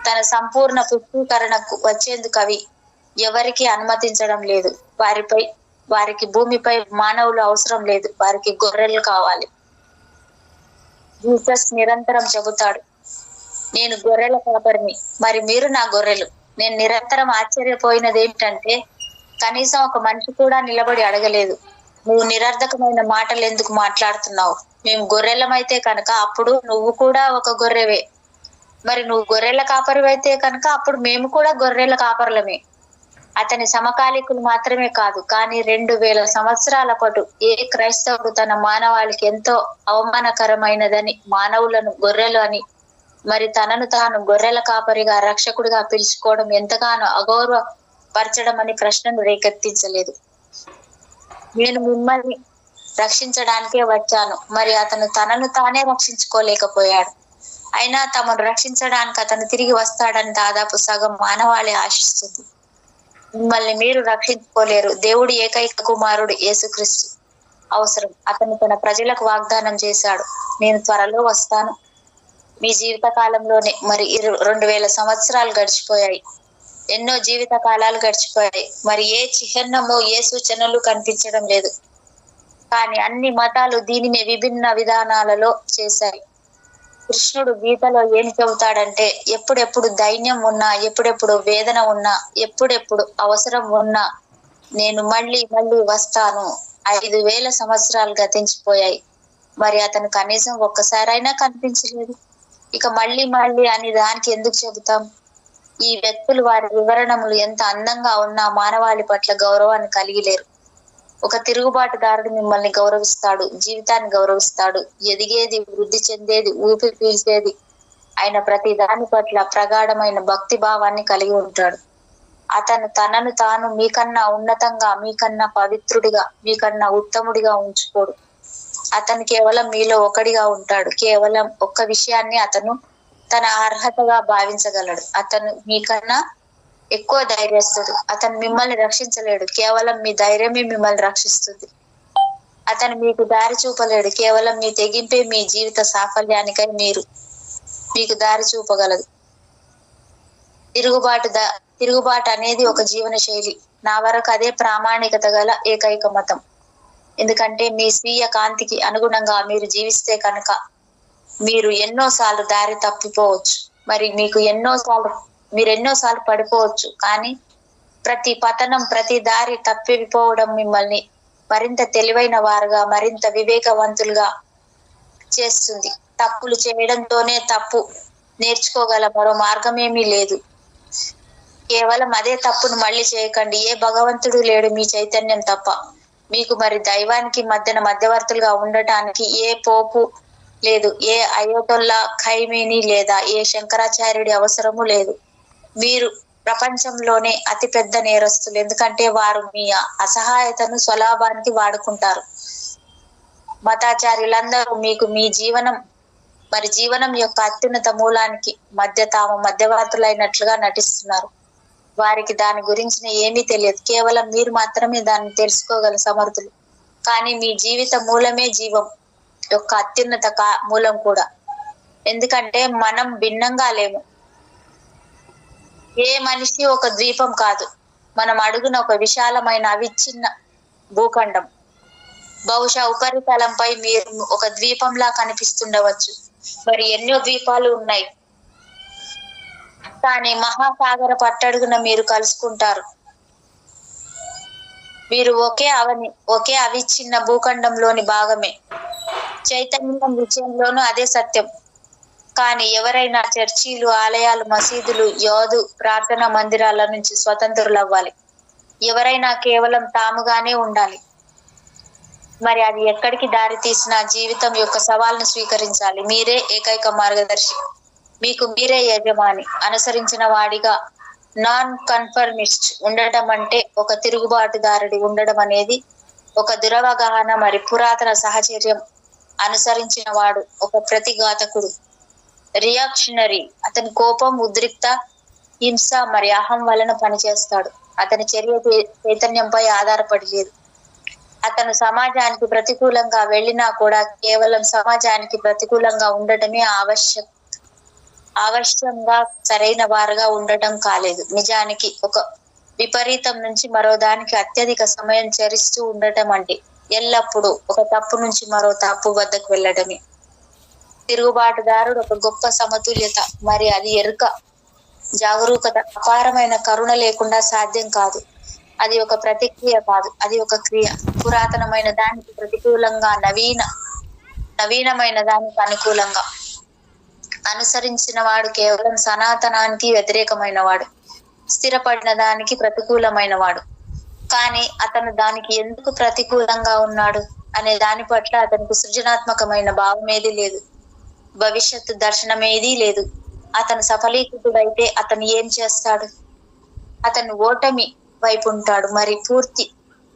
B: తన సంపూర్ణ పుష్టీకరణకు వచ్చేందుకు అవి ఎవరికి అనుమతించడం లేదు. వారికి భూమిపై మానవులు అవసరం లేదు, వారికి గొర్రెలు కావాలి. జీసస్ నిరంతరం చెబుతాడు, నేను గొర్రెల కాపరిని, మరి మీరు నా గొర్రెలు. నేను నిరంతరం ఆశ్చర్యపోయినది ఏమిటంటే కనీసం ఒక మనిషి కూడా నిలబడి అడగలేదు, నువ్వు నిరర్ధకమైన మాటలు ఎందుకు మాట్లాడుతున్నావు? మేము గొర్రెలమైతే కనుక అప్పుడు నువ్వు కూడా ఒక గొర్రెవే. మరి నువ్వు గొర్రెల కాపరివైతే కనుక అప్పుడు మేము కూడా గొర్రెల కాపరులమే. అతని సమకాలీకులు మాత్రమే కాదు, కానీ 2000 సంవత్సరాల పాటు ఏ క్రైస్తవుడు తన మానవాళికి ఎంతో అవమానకరమైనదని, మానవులను గొర్రెలు అని, మరి తనను తాను గొర్రెల కాపరిగా, రక్షకుడిగా పిలుచుకోవడం ఎంతగానో అగౌరవపరచడం అని ప్రశ్నను రేకెత్తించలేదు. నేను మిమ్మల్ని రక్షించడానికే వచ్చాను. మరి అతను తనను తానే రక్షించుకోలేకపోయాడు. అయినా తమను రక్షించడానికి అతను తిరిగి వస్తాడని దాదాపు సగం మానవాళి ఆశిస్తుంది. మిమ్మల్ని మీరు రక్షించుకోలేరు. దేవుడి ఏకైక కుమారుడు యేసుక్రీస్తు అవసరం. అతను తన ప్రజలకు వాగ్దానం చేశాడు, నేను త్వరలో వస్తాను. మీ జీవిత కాలంలోనే మరి 2000 సంవత్సరాలు గడిచిపోయాయి. ఎన్నో జీవిత కాలాలు గడిచిపోయాయి. మరి ఏ చిహ్నము, ఏ సూచనలు కనిపించడం లేదు. కానీ అన్ని మతాలు దీనిని విభిన్న విధానాలలో చేశాయి. కృష్ణుడు గీతలో ఏం చెబుతాడంటే, ఎప్పుడెప్పుడు దైన్యం ఉన్నా, ఎప్పుడెప్పుడు వేదన ఉన్నా, ఎప్పుడెప్పుడు అవసరం ఉన్నా నేను మళ్ళీ వస్తాను. 5000 సంవత్సరాలు గతించిపోయాయి. మరి అతను కనీసం ఒక్కసారైనా కనిపించలేదు. ఇక మళ్ళీ అని దానికి ఎందుకు చెబుతాం? ఈ వ్యక్తులు వారి వివరణములు ఎంత అందంగా ఉన్నా మానవాళి పట్ల గౌరవాన్ని కలిగి లేరు. ఒక తిరుగుబాటుదారుడు మిమ్మల్ని గౌరవిస్తాడు, జీవితాన్ని గౌరవిస్తాడు. ఎదిగేది, వృద్ధి చెందేది, ఊపిరి పీల్చేది ఆయన ప్రతి దాని పట్ల ప్రగాఢమైన భక్తి భావాన్ని కలిగి ఉంటాడు. అతను తనను తాను మీకన్నా ఉన్నతంగా, మీకన్నా పవిత్రుడిగా, మీకన్నా ఉత్తముడిగా ఉంచుకోడు. అతను కేవలం మీలో ఒకడిగా ఉంటాడు. కేవలం ఒక్క విషయాన్ని అతను తన అర్హతగా భావించగలడు. అతను మీకన్నా ఎక్కువ ధైర్యస్తుడు. అతను మిమ్మల్ని రక్షించలేడు, కేవలం మీ ధైర్యమే మిమ్మల్ని రక్షిస్తుంది. అతను మీకు దారి చూపలేడు, కేవలం మీ తెగింపే మీ జీవిత సాఫల్యానికై మీకు దారి చూపగలదు. తిరుగుబాటు అనేది ఒక జీవన శైలి. నా వరకు అదే ప్రామాణికత గల ఏకైక మతం. ఎందుకంటే మీ స్వీయ కాంతికి అనుగుణంగా మీరు జీవిస్తే కనుక మీరు ఎన్నోసార్లు దారి తప్పిపోవచ్చు. మరి మీరు ఎన్నోసార్లు పడిపోవచ్చు. కానీ ప్రతి పతనం, ప్రతి దారి తప్పిపోవడం మిమ్మల్ని మరింత తెలివైన వారుగా, మరింత వివేకవంతులుగా చేస్తుంది. తప్పులు చేయడంతోనే తప్పు నేర్చుకోగల మరో మార్గమేమీ లేదు. కేవలం అదే తప్పును మళ్ళీ చేయకండి. ఏ భగవంతుడు లేడు మీ చైతన్యం తప్ప. మీకు మరి దైవానికి మధ్యవర్తులుగా ఉండటానికి ఏ పోపు లేదు, ఏ అయోతొల్లా ఖైమేని లేదా ఏ శంకరాచార్యుడి అవసరము లేదు. మీరు ప్రపంచంలోనే అతి పెద్ద నేరస్తులు. ఎందుకంటే వారు మీ అసహాయతను స్వలాభానికి వాడుకుంటారు. మతాచార్యులందరూ మీకు మీ జీవనం యొక్క అత్యున్నత మూలానికి తాము మధ్యవర్తులైనట్లుగా నటిస్తున్నారు. వారికి దాని గురించిన ఏమీ తెలియదు. కేవలం మీరు మాత్రమే దాన్ని తెలుసుకోగల సమర్థులు. కానీ మీ జీవిత మూలమే జీవం యొక్క అత్యున్నత మూలం కూడా. ఎందుకంటే మనం భిన్నంగా లేము. ఏ మనిషి ఒక ద్వీపం కాదు. మనం అడుగున ఒక విశాలమైన అవిచ్ఛిన్న భూఖండం. బహుశా ఉపరితలంపై మీరు ఒక ద్వీపంలా కనిపిస్తుండవచ్చు. మరి ఎన్నో ద్వీపాలు ఉన్నాయి. కానీ మహాసాగర పట్టడుగున మీరు కలుసుకుంటారు. మీరు ఒకే అవిచ్ఛిన్న భూఖండంలోని భాగమే. చైతన్యం విషయంలోనూ అదే సత్యం. కానీ ఎవరైనా చర్చిలు, ఆలయాలు, మసీదులు, ప్రార్థనా మందిరాల నుంచి స్వతంత్రులవ్వాలి. ఎవరైనా కేవలం తాముగానే ఉండాలి. మరి అది ఎక్కడికి దారి తీసినా జీవితం యొక్క సవాల్ను స్వీకరించాలి. మీరే ఏకైక మార్గదర్శి, మీకు మీరే యజమాని. అనుసరించిన వాడిగా నాన్ కన్ఫర్మిస్ట్ ఉండటం అంటే ఒక తిరుగుబాటుదారుడి ఉండడం అనేది ఒక దురవగాహన, మరి పురాతన సహచర్యం. అనుసరించిన వాడు ఒక ప్రతిఘాతకుడు, రియాక్షనరీ. అతని కోపం, ఉద్రిక్త, హింస మరి అహం వలన పనిచేస్తాడు. అతని చర్య చైతన్యంపై ఆధారపడి లేదు. అతను సమాజానికి ప్రతికూలంగా వెళ్ళినా కూడా కేవలం సమాజానికి ప్రతికూలంగా ఉండటమే ఆవశ్యంగా సరైన వారుగా ఉండటం కాలేదు. నిజానికి ఒక విపరీతం నుంచి మరో దానికి అత్యధిక సమయం చరిస్తూ ఉండటం అంటే ఎల్లప్పుడూ ఒక తప్పు నుంచి మరో తప్పు వద్దకు వెళ్ళటమే. తిరుగుబాటుదారుడు ఒక గొప్ప సమతుల్యత, మరి అది ఎరుక, జాగరూకత. అపారమైన కరుణ లేకుండా సాధ్యం కాదు. అది ఒక ప్రతిక్రియ కాదు, అది ఒక క్రియ. పురాతనమైన దానికి ప్రతికూలంగా, నవీనమైన దానికి అనుకూలంగా. అనుసరించిన వాడు కేవలం సనాతనానికి వ్యతిరేకమైన వాడు, స్థిరపడిన దానికి ప్రతికూలమైన వాడు. కానీ అతను దానికి ఎందుకు ప్రతికూలంగా ఉన్నాడు అనే దాని పట్ల అతనికి సృజనాత్మకమైన భావమేదీ లేదు, భవిష్యత్తు దర్శనమేదీ లేదు. అతను సఫలీకృతుడైతే అతను ఏం చేస్తాడు? అతను ఓటమి వైపు ఉంటాడు, మరి పూర్తి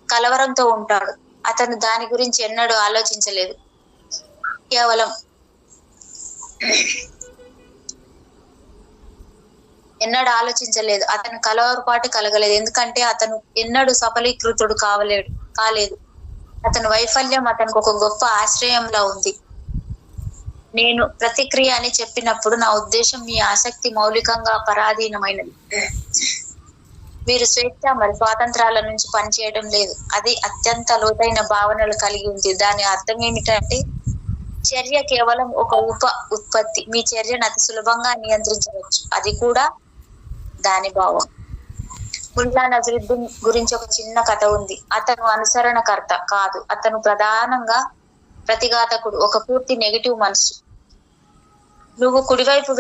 B: కలవరంతో ఉంటాడు. అతను దాని గురించి ఎన్నడూ ఆలోచించలేదు, కేవలం ఎన్నడూ ఆలోచించలేదు. అతను కలవరపాటు కలగలేదు, ఎందుకంటే అతను ఎన్నడూ సఫలీకృతుడు కాలేదు. అతని వైఫల్యం అతనికి ఒక గొప్ప ఆశ్రయంలా ఉంది. నేను ప్రతిక్రియ అని చెప్పినప్పుడు నా ఉద్దేశం మీ ఆసక్తి మౌలికంగా పరాధీనమైనది. మీరు స్వేచ్ఛ మరి స్వాతంత్రాల నుంచి పనిచేయడం లేదు. అది అత్యంత లోతైన భావనలు కలిగి ఉంది. దాని అర్థం ఏమిటంటే చర్య కేవలం ఒక ఉత్పత్తి. మీ చర్యను అతి సులభంగా నియంత్రించవచ్చు, అది కూడా దాని భావం. ముల్లా నజరుద్దీన్ గురించి ఒక చిన్న కథ ఉంది. అతను అనుసరణకర్త కాదు, అతను ప్రధానంగా ప్రతిఘాతకుడు, ఒక పూర్తి నెగిటివ్ మనసు. నువ్వు కుడివైపు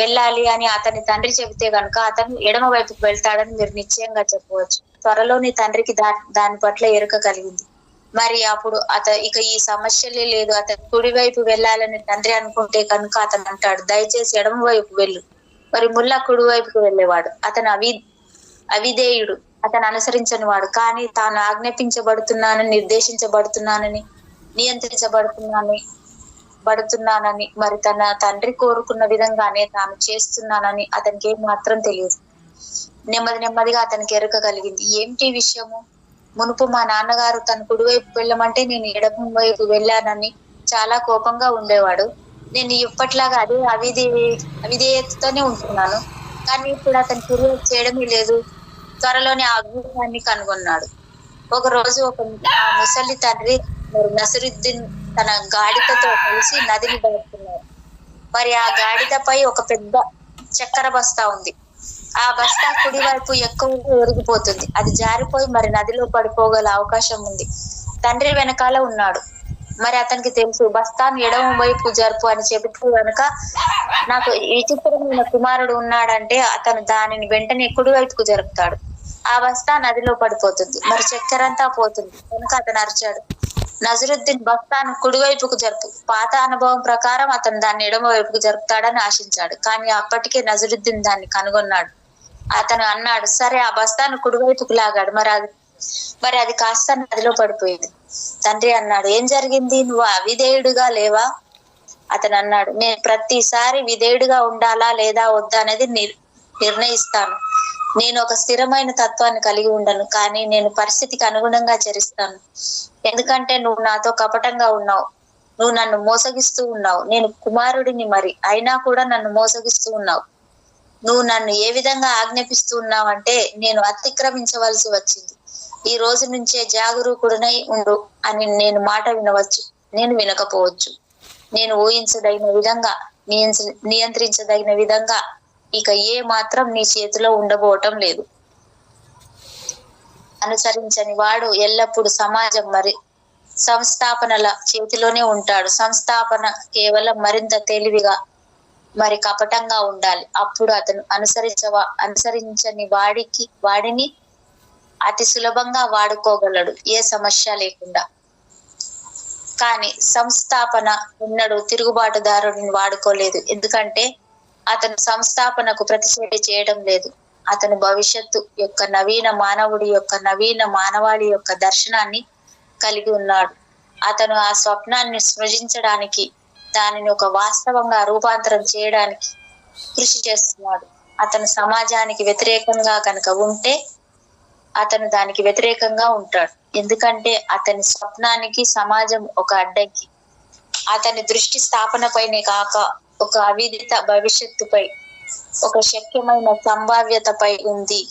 B: వెళ్ళాలి అని అతని తండ్రి చెబితే గనుక అతను ఎడమ వైపుకు వెళ్తాడని మీరు నిశ్చయంగా చెప్పవచ్చు. త్వరలో నీ తండ్రికి దాని పట్ల ఎరుక కలిగింది. మరి అప్పుడు ఇక ఈ సమస్యలే లేదు. అతను కుడివైపు వెళ్ళాలని తండ్రి అనుకుంటే కనుక అతను అంటాడు, దయచేసి ఎడమ వైపు వెళ్ళు. మరి ముల్లా కుడివైపుకు వెళ్ళేవాడు. అతను అవిధేయుడు, అతను అనుసరించని వాడు. కానీ తాను ఆజ్ఞాపించబడుతున్నానని, నిర్దేశించబడుతున్నానని, నియంత్రించబడుతున్నానని మరి తన తండ్రి కోరుకున్న విధంగానే తాను చేస్తున్నానని అతనికి ఏం మాత్రం తెలియదు. నెమ్మదిగా అతనికి ఎరుక కలిగింది. ఏమిటి విషయము? మునుపు మా నాన్నగారు తన కుడివైపు వెళ్ళమంటే నేను ఎడమ వైపు వెళ్ళానని చాలా కోపంగా ఉండేవాడు. నేను ఇప్పట్లాగా అదే అవిధేయతతోనే ఉంటున్నాను. కానీ ఇప్పుడు అతను కుడి చేయడమే లేదు. త్వరలోనే ఆ అద్భుతాన్ని కనుగొన్నాడు. ఒక రోజు ఒక ముసలి తండ్రి నసరుద్దీన్ తన గాడిదతో కలిసి నదిని దాటుతున్నారు. మరి ఆ గాడిదపై ఒక పెద్ద చక్కెర బస్తా ఉంది. ఆ బస్తా కుడివైపు ఎక్కువగా ఒరిగిపోతుంది. అది జారిపోయి మరి నదిలో పడిపోగల అవకాశం ఉంది. తండ్రి వెనకాల ఉన్నాడు. మరి అతనికి తెలుసు, బస్తాను ఎడమ వైపు జరుపు అని చెబుతూ కనుక నాకు విచిత్రమైన కుమారుడు ఉన్నాడంటే అతను దానిని వెంటనే కుడివైపుకు జరుపుతాడు. ఆ బస్తా నదిలో పడిపోతుంది, మరి చక్కెరంతా పోతుంది. కనుక అతను అరిచాడు, నజరుద్దీన్ బస్తాను కుడివైపుకు జరుపు. పాత అనుభవం ప్రకారం అతను దాన్ని ఎడమ వైపుకు జరుపుతాడని ఆశించాడు. కానీ అప్పటికే నజరుద్దీన్ దాన్ని కనుగొన్నాడు. అతను అన్నాడు, సరే ఆ బస్తాను కుడివైపుకు లాగాడు. మరి అది కాస్త నదిలో పడిపోయింది. తండ్రి అన్నాడు, ఏం జరిగింది? నువ్వు అవిధేయుడుగా లేవా? అతను అన్నాడు, నేను ప్రతిసారి విధేయుడుగా ఉండాలా లేదా వద్దా అనేది నిర్ణయిస్తాను. నేను ఒక స్థిరమైన తత్వాన్ని కలిగి ఉండను, కానీ నేను పరిస్థితికి అనుగుణంగా చరిస్తాను. ఎందుకంటే నువ్వు నాతో కపటంగా ఉన్నావు, నువ్వు నన్ను మోసగిస్తూ ఉన్నావు. నేను కుమారుడిని మరి అయినా కూడా నన్ను మోసగిస్తూ ఉన్నావు. నువ్వు నన్ను ఏ విధంగా ఆజ్ఞాపిస్తూ ఉన్నావంటే నేను అతిక్రమించవలసి వచ్చింది. ఈ రోజు నుంచే జాగరూకుడనై ఉండు అని నేను మాట వినవచ్చు, నేను వినకపోవచ్చు. నేను ఊహించదగిన విధంగా, నియంత్రించదగిన విధంగా ఇక ఏ మాత్రం నీ చేతిలో ఉండబోవటం లేదు. అనుసరించని వాడు ఎల్లప్పుడూ సమాజం మరి సంస్థాపనల చేతిలోనే ఉంటాడు. సంస్థాపన కేవలం మరింత తెలివిగా మరి కపటంగా ఉండాలి. అప్పుడు అతను అనుసరించని వాడిని అతి సులభంగా వాడుకోగలడు, ఏ సమస్య లేకుండా. కానీ సంస్థాపన ఎన్నడూ తిరుగుబాటుదారుడిని వాడుకోలేదు. ఎందుకంటే అతను సంస్థాపనకు ప్రతిచర్య చేయడం లేదు. అతను భవిష్యత్తు యొక్క నవీన మానవాళి యొక్క దర్శనాన్ని కలిగి ఉన్నాడు. అతను ఆ స్వప్నాన్ని సృజించడానికి, దానిని ఒక వాస్తవంగా రూపాంతరం చేయడానికి కృషి చేస్తున్నాడు. అతను సమాజానికి వ్యతిరేకంగా కనుక ఉంటే అతను దానికి వ్యతిరేకంగా ఉంటాడు. ఎందుకంటే అతని స్వప్నానికి సమాజం ఒక అడ్డంకి. అతని దృష్టి స్థాపనపైనే కాక ఒక అవిదిత భవిష్యత్తుపై, ఒక శక్యమైన సంభావ్యతపై ఉంది.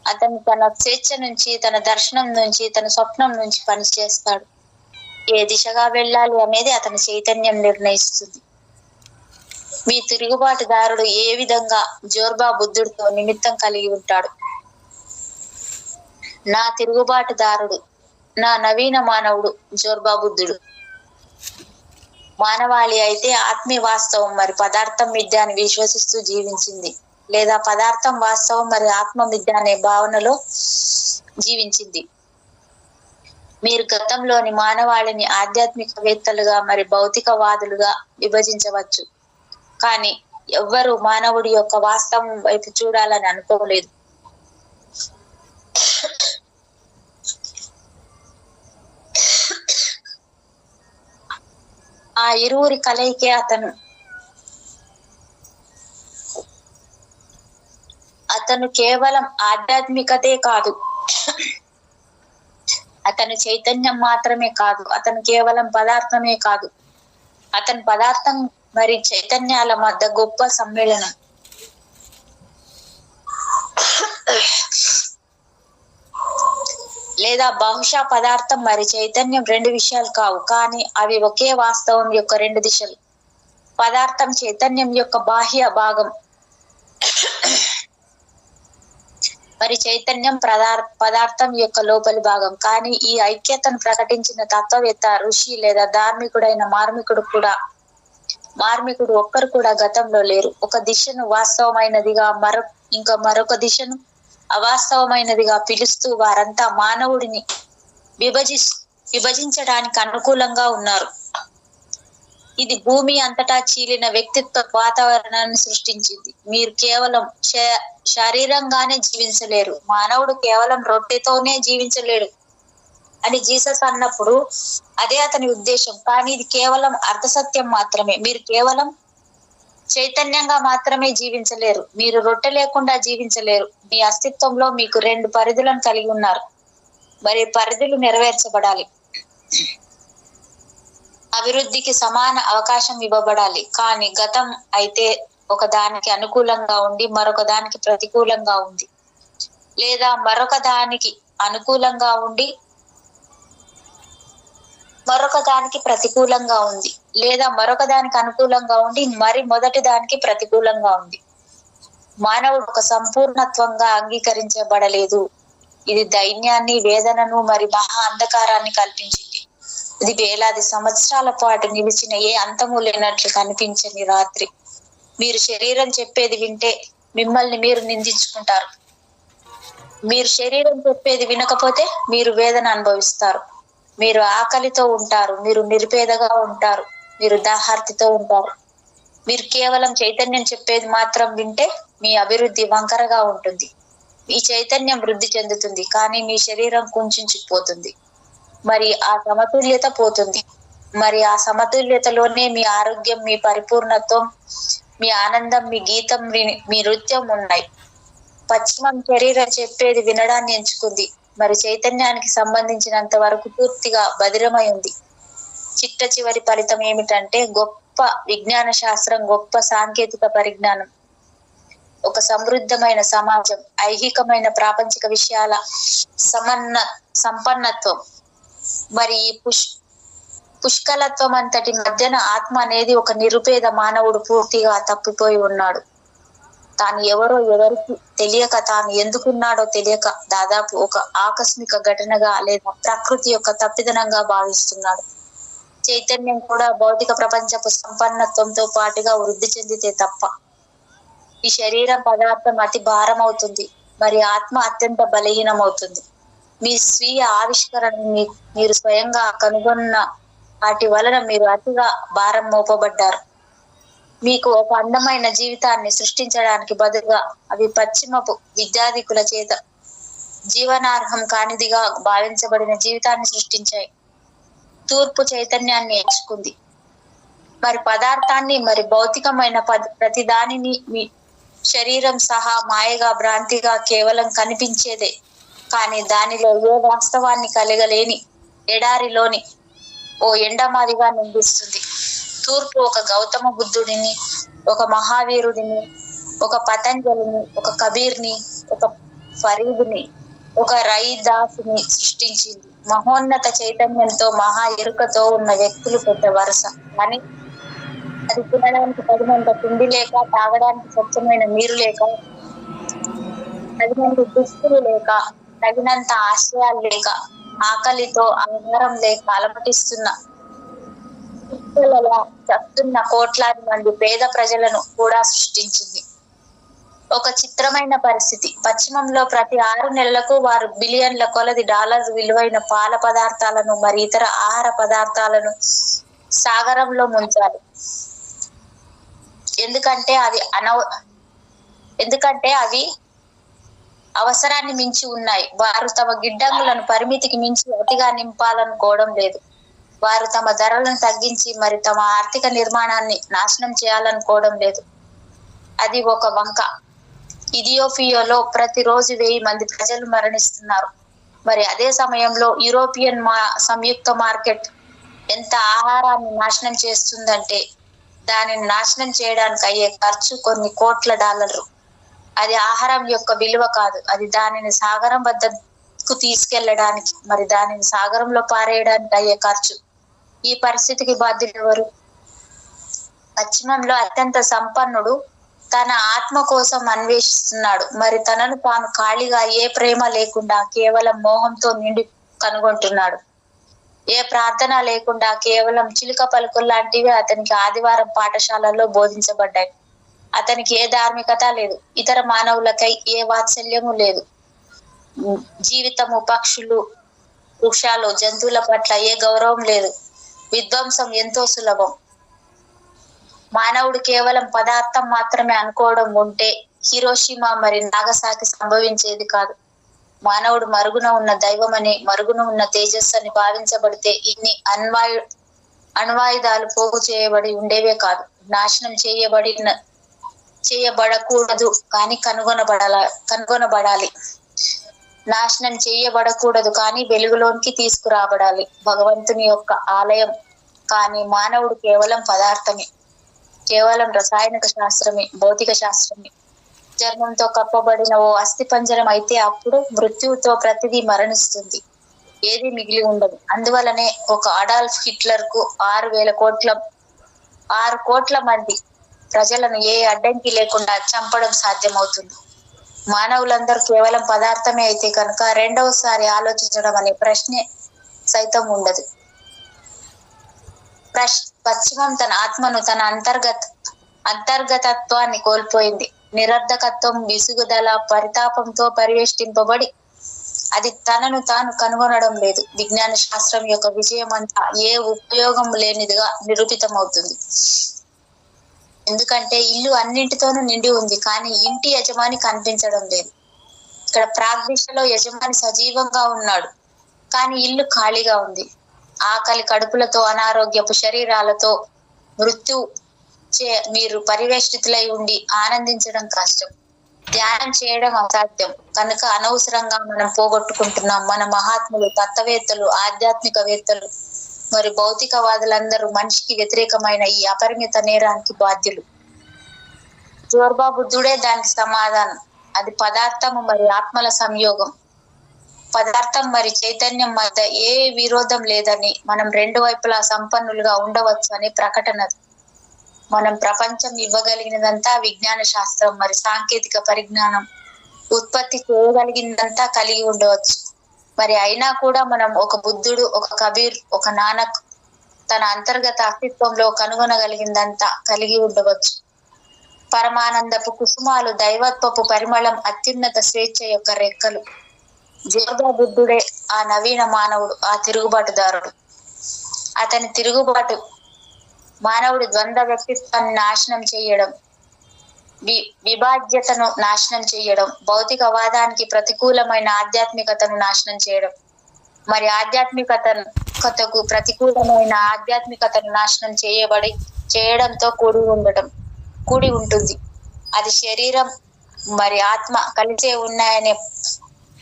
B: అతను తన స్వేచ్ఛ నుంచి, తన దర్శనం నుంచి, తన స్వప్నం నుంచి పనిచేస్తాడు. ఏ దిశగా వెళ్ళాలి అనేది అతని చైతన్యం నిర్ణయిస్తుంది. మీ తిరుగుబాటుదారుడు ఏ విధంగా జోర్బా బుద్ధుడితో నిమిత్తం కలిగి ఉంటాడు? నా తిరుగుబాటుదారుడు, నా నవీన మానవుడు జోర్బా బుద్ధుడు. మానవాళి అయితే ఆత్మీయ వాస్తవం మరి పదార్థం మిథ్య అని విశ్వసిస్తూ జీవించింది, లేదా పదార్థం వాస్తవం మరి ఆత్మ మిథ్య అనే భావనలో జీవించింది. మీరు గతంలోని మానవాళిని ఆధ్యాత్మికవేత్తలుగా మరి భౌతికవాదులుగా విభజించవచ్చు, కానీ ఎవ్వరూ మానవుడి యొక్క వాస్తవం వైపు చూడాలని అనుకోలేదు. ఆ ఇరువురి కలయికే అతను కేవలం ఆధ్యాత్మికతే కాదు, అతను చైతన్యం మాత్రమే కాదు, అతను కేవలం పదార్థమే కాదు, అతని పదార్థం మరి చైతన్యాల మధ్య గొప్ప సమ్మేళనం. లేదా బహుశా పదార్థం మరి చైతన్యం రెండు విషయాలు కావు, కానీ అవి ఒకే వాస్తవం యొక్క రెండు దిశలు. పదార్థం చైతన్యం యొక్క బాహ్య భాగం, మరి చైతన్యం పదార్థం యొక్క లోపలి భాగం. కానీ ఈ ఐక్యతను ప్రకటించిన తత్వవేత్త, ఋషి లేదా ధార్మికుడైన మార్మికుడు ఒక్కరు కూడా గతంలో లేరు. ఒక దిశను వాస్తవమైనదిగా మరొక దిశను అవాస్తవమైనదిగా పిలుస్తూ వారంతా మానవుడిని విభజించడానికి అనుకూలంగా ఉన్నారు. ఇది భూమి అంతటా చీలిన వ్యక్తిత్వ వాతావరణాన్ని సృష్టించింది. మీరు కేవలం శరీరంగానే జీవించలేరు, మానవుడు కేవలం రొట్టెతోనే జీవించలేడు అని జీసస్ అన్నప్పుడు అదే అతని ఉద్దేశం. కానీ ఇది కేవలం అర్థసత్యం మాత్రమే. మీరు కేవలం చైతన్యంగా మాత్రమే జీవించలేరు, మీరు రొట్టె లేకుండా జీవించలేరు. మీ అస్తిత్వంలో మీకు రెండు పరిధులను కలిగి ఉన్నారు, మరి పరిధులు నెరవేర్చబడాలి. అభివృద్ధికి సమాన అవకాశం ఇవ్వబడాలి. కానీ గతం అయితే ఒక దానికి అనుకూలంగా ఉండి మరొక దానికి ప్రతికూలంగా ఉంది, లేదా మరొక దానికి అనుకూలంగా ఉండి మరొక దానికి ప్రతికూలంగా ఉంది, లేదా మరొక దానికి అనుకూలంగా ఉండి మరి మొదటి దానికి ప్రతికూలంగా ఉంది. మానవుడు ఒక సంపూర్ణత్వంగా అంగీకరించబడలేదు. ఇది దైన్యాన్ని, వేదనను మరి మహా అంధకారాన్ని కల్పించింది. ఇది వేలాది సంవత్సరాల పాటు నిలిచిన ఏ అంతము లేనట్లు కనిపించని రాత్రి. మీరు శరీరం చెప్పేది వింటే మిమ్మల్ని మీరు నిందించుకుంటారు. మీరు శరీరం చెప్పేది వినకపోతే మీరు వేదన అనుభవిస్తారు. మీరు ఆకలితో ఉంటారు, మీరు నిరుపేదగా ఉంటారు, మీరు దాహార్తితో ఉంటారు. మీరు కేవలం చైతన్యం చెప్పేది మాత్రం వింటే మీ అభివృద్ధి వంకరగా ఉంటుంది. మీ చైతన్యం వృద్ధి చెందుతుంది, కానీ మీ శరీరం కుంచుకుపోతుంది. మరి ఆ సమతుల్యత పోతుంది. మరి ఆ సమతుల్యతలోనే మీ ఆరోగ్యం, మీ పరిపూర్ణత్వం, మీ ఆనందం, మీ గీతం, మీ నృత్యం ఉన్నాయి. పశ్చిమం శరీరం చెప్పేది వినడాన్ని ఎంచుకుంది, మరి చైతన్యానికి సంబంధించినంత వరకు పూర్తిగా బదిరమై ఉంది. చిట్ట చివరి ఫలితం ఏమిటంటే గొప్ప విజ్ఞాన శాస్త్రం, గొప్ప సాంకేతిక పరిజ్ఞానం, ఒక సమృద్ధమైన సమాజం, ఐహికమైన ప్రాపంచిక విషయాల సంపన్నత్వం, మరి ఈ పుష్కలత్వం అంతటి మధ్యన ఆత్మ అనేది ఒక నిరుపేద మానవుడు పూర్తిగా తప్పిపోయి ఉన్నాడు. తాను ఎవరో ఎవరికి తెలియక, తాను ఎందుకున్నాడో తెలియక, దాదాపు ఒక ఆకస్మిక ఘటనగా లేదా ప్రకృతి యొక్క తప్పిదనంగా భావిస్తున్నాడు. చైతన్యం కూడా భౌతిక ప్రపంచపు సంపన్నత్వంతో పాటుగా వృద్ధి చెందితే తప్ప ఈ శరీరం పదార్థం అతి భారం అవుతుంది, మరి ఆత్మ అత్యంత బలహీనం అవుతుంది. మీ స్వీయ ఆవిష్కరణని మీరు స్వయంగా కనుగొన్న వాటి వలన మీరు అతిగా భారం మోపబడ్డారు. మీకు ఒక అందమైన జీవితాన్ని సృష్టించడానికి బదులుగా అవి పశ్చిమపు విద్యాధికుల చేత జీవనార్హం కానిదిగా భావించబడిన జీవితాన్ని సృష్టించాయి. తూర్పు చైతన్యాన్ని ఎంచుకుంది. మరి పదార్థాన్ని, మరి భౌతికమైన ప్రతి దానిని మీ శరీరం సహా మాయగా, భ్రాంతిగా కేవలం కనిపించేదే కానీ దానిలో ఏ వాస్తవాన్ని కలగలేని ఎడారిలోని ఓ ఎండమాదిగా నిందిస్తుంది. తూర్పు ఒక గౌతమ బుద్ధుడిని, ఒక మహావీరుడిని, ఒక పతంజలిని, ఒక కబీర్ని, ఒక ఫరీదుని, ఒక రైదాసుని సృష్టించింది. మహోన్నత చైతన్యంతో, మహా ఎరుకతో ఉన్న వ్యక్తులు పెద్ద వరుస. కానీ అది తినడానికి తగినంత తిండి లేక, తాగడానికి స్వచ్ఛమైన నీరు లేక, తగినంత దుస్తులు లేక, తగినంత ఆశ్రయాలు లేక, ఆకలితో ఆహారం లేక అలమటిస్తున్న చస్తున్న కోట్లాది మంది పేద ప్రజలను కూడా సృష్టించింది. ఒక చిత్రమైన పరిస్థితి. పశ్చిమంలో ప్రతి 6 నెలలకు వారు బిలియన్ల కొలది డాలర్ల విలువైన పాల పదార్థాలను మరి ఇతర ఆహార పదార్థాలను సాగరంలో ముంచాలి. ఎందుకంటే అవి అవసరాన్ని మించి ఉన్నాయి. వారు తమ గిడ్డంగులను పరిమితికి మించి అతిగా నింపాలనుకోవడం లేదు. వారు తమ ధరలను తగ్గించి మరి తమ ఆర్థిక నిర్మాణాన్ని నాశనం చేయాలనుకోవడం లేదు. అది ఒక వంక. ఇథియోపియాలో ప్రతిరోజు 1000 మంది ప్రజలు మరణిస్తున్నారు. మరి అదే సమయంలో యూరోపియన్ సంయుక్త మార్కెట్ ఎంత ఆహారాన్ని నాశనం చేస్తుందంటే దానిని నాశనం చేయడానికి అయ్యే ఖర్చు కొన్ని కోట్ల డాలర్లు. అది ఆహారం యొక్క విలువ కాదు, అది దానిని సాగరం వద్దకు తీసుకెళ్లడానికి మరి దానిని సాగరంలో పారేయడానికి అయ్యే ఖర్చు. ఈ పరిస్థితికి బాధ్యులు ఎవరు? పశ్చిమంలో అత్యంత సంపన్నుడు తన ఆత్మ కోసం అన్వేషిస్తున్నాడు. మరి తనను తాను ఖాళీగా, ఏ ప్రేమ లేకుండా కేవలం మోహంతో నిండి కనుగొంటున్నాడు. ఏ ప్రార్థన లేకుండా కేవలం చిలుక పలుకులు లాంటివి అతనికి ఆదివారం పాఠశాలలో బోధించబడ్డాయి. అతనికి ఏ ధార్మికత లేదు, ఇతర మానవులకై ఏ వాత్సల్యము లేదు. జీవితము, పక్షులు, వృక్షాలు, జంతువుల పట్ల ఏ గౌరవం లేదు. విధ్వంసం ఎంతో సులభం. మానవుడు కేవలం పదార్థం మాత్రమే అనుకోవడం ఉంటే హిరోషిమా మరి నాగసాకి సంభవించేది కాదు. మానవుడు మరుగున ఉన్న దైవమని, మరుగున ఉన్న తేజస్సు అని భావించబడితే ఇన్ని అణ్వాయుధాలు పోగు చేయబడి ఉండేవే కాదు. నాశనం చేయబడకూడదు కానీ కనుగొనబడాలి. నాశనం చేయబడకూడదు కానీ వెలుగులోనికి తీసుకురాబడాలి. భగవంతుని యొక్క ఆలయం కానీ మానవుడు కేవలం పదార్థమే, కేవలం రసాయనిక శాస్త్రమే, భౌతిక శాస్త్రమే. చర్మంతో కప్పబడిన ఓ అస్థి పంజరం అయితే అప్పుడు మృత్యువుతో ప్రతిదీ మరణిస్తుంది, ఏది మిగిలి ఉండదు. అందువలనే ఒక అడాల్ఫ్ హిట్లర్ కు 6 కోట్ల మంది ప్రజలను ఏ అడ్డంకి లేకుండా చంపడం సాధ్యమవుతుంది. మానవులందరూ కేవలం పదార్థమే అయితే కనుక రెండవసారి ఆలోచించడం అనే ప్రశ్నే సైతం ఉండదు. పశ్చిమం తన ఆత్మను, తన అంతర్గతత్వాన్ని కోల్పోయింది. నిరర్ధకత్వం, విసుగుదల, పరితాపంతో పరివేష్టింపబడి అది తనను తాను కనుగొనడం లేదు. విజ్ఞాన శాస్త్రం యొక్క విజయం అంతా ఏ ఉపయోగం లేనిదిగా నిరూపితమవుతుంది. ఎందుకంటే ఇల్లు అన్నింటితోనూ నిండి ఉంది కానీ ఇంటి యజమాని కనిపించడం లేదు. ఇక్కడ ప్రాగ్దిశలో యజమాని సజీవంగా ఉన్నాడు కానీ ఇల్లు ఖాళీగా ఉంది. ఆకలి కడుపులతో, అనారోగ్యపు శరీరాలతో మృత్యు మీరు పరివేష్టితులై ఉండి ఆనందించడం కష్టం, ధ్యానం చేయడం అసాధ్యం. కనుక అనవసరంగా మనం పోగొట్టుకుంటున్నాం. మన మహాత్ములు, తత్వవేత్తలు, ఆధ్యాత్మికవేత్తలు మరి భౌతికవాదులందరూ మనిషికి వ్యతిరేకమైన ఈ అపరిమిత నేరానికి బాధ్యులు. జోర్బా బుద్ధుడే దానికి సమాధానం. అది పదార్థము మరి ఆత్మల సంయోగం. పదార్థం మరి చైతన్యం మధ్య ఏ విరోధం లేదని, మనం 2 వైపులా సంపన్నులుగా ఉండవచ్చు అనే ప్రకటన. మనం ప్రపంచం ఇవ్వగలిగినదంతా విజ్ఞాన శాస్త్రం మరి సాంకేతిక పరిజ్ఞానం ఉత్పత్తి చేయగలిగిందంతా కలిగి ఉండవచ్చు. మరి అయినా కూడా మనం ఒక బుద్ధుడు, ఒక కబీర్, ఒక నానక్ తన అంతర్గత అస్తిత్వంలో కనుగొనగలిగిందంతా కలిగి ఉండవచ్చు. పరమానందపు కుసుమాలు, దైవత్వపు పరిమళం, అత్యున్నత స్వేచ్ఛ యొక్క రెక్కలు. జోర్బా బుద్ధుడే ఆ నవీన మానవుడు, ఆ తిరుగుబాటుదారుడు. అతని తిరుగుబాటు మానవుడి ద్వంద్వ వ్యక్తిత్వాన్ని నాశనం చేయడం, విభాజ్యతను నాశనం చేయడం, భౌతికవాదానికి ప్రతికూలమైన ఆధ్యాత్మికతను నాశనం చేయడం, మరి ఆధ్యాత్మికతకు ప్రతికూలమైన ఆధ్యాత్మికతను నాశనం చేయడంతో కూడి ఉంటుంది. అది శరీరం మరి ఆత్మ కలిసే ఉన్నాయనే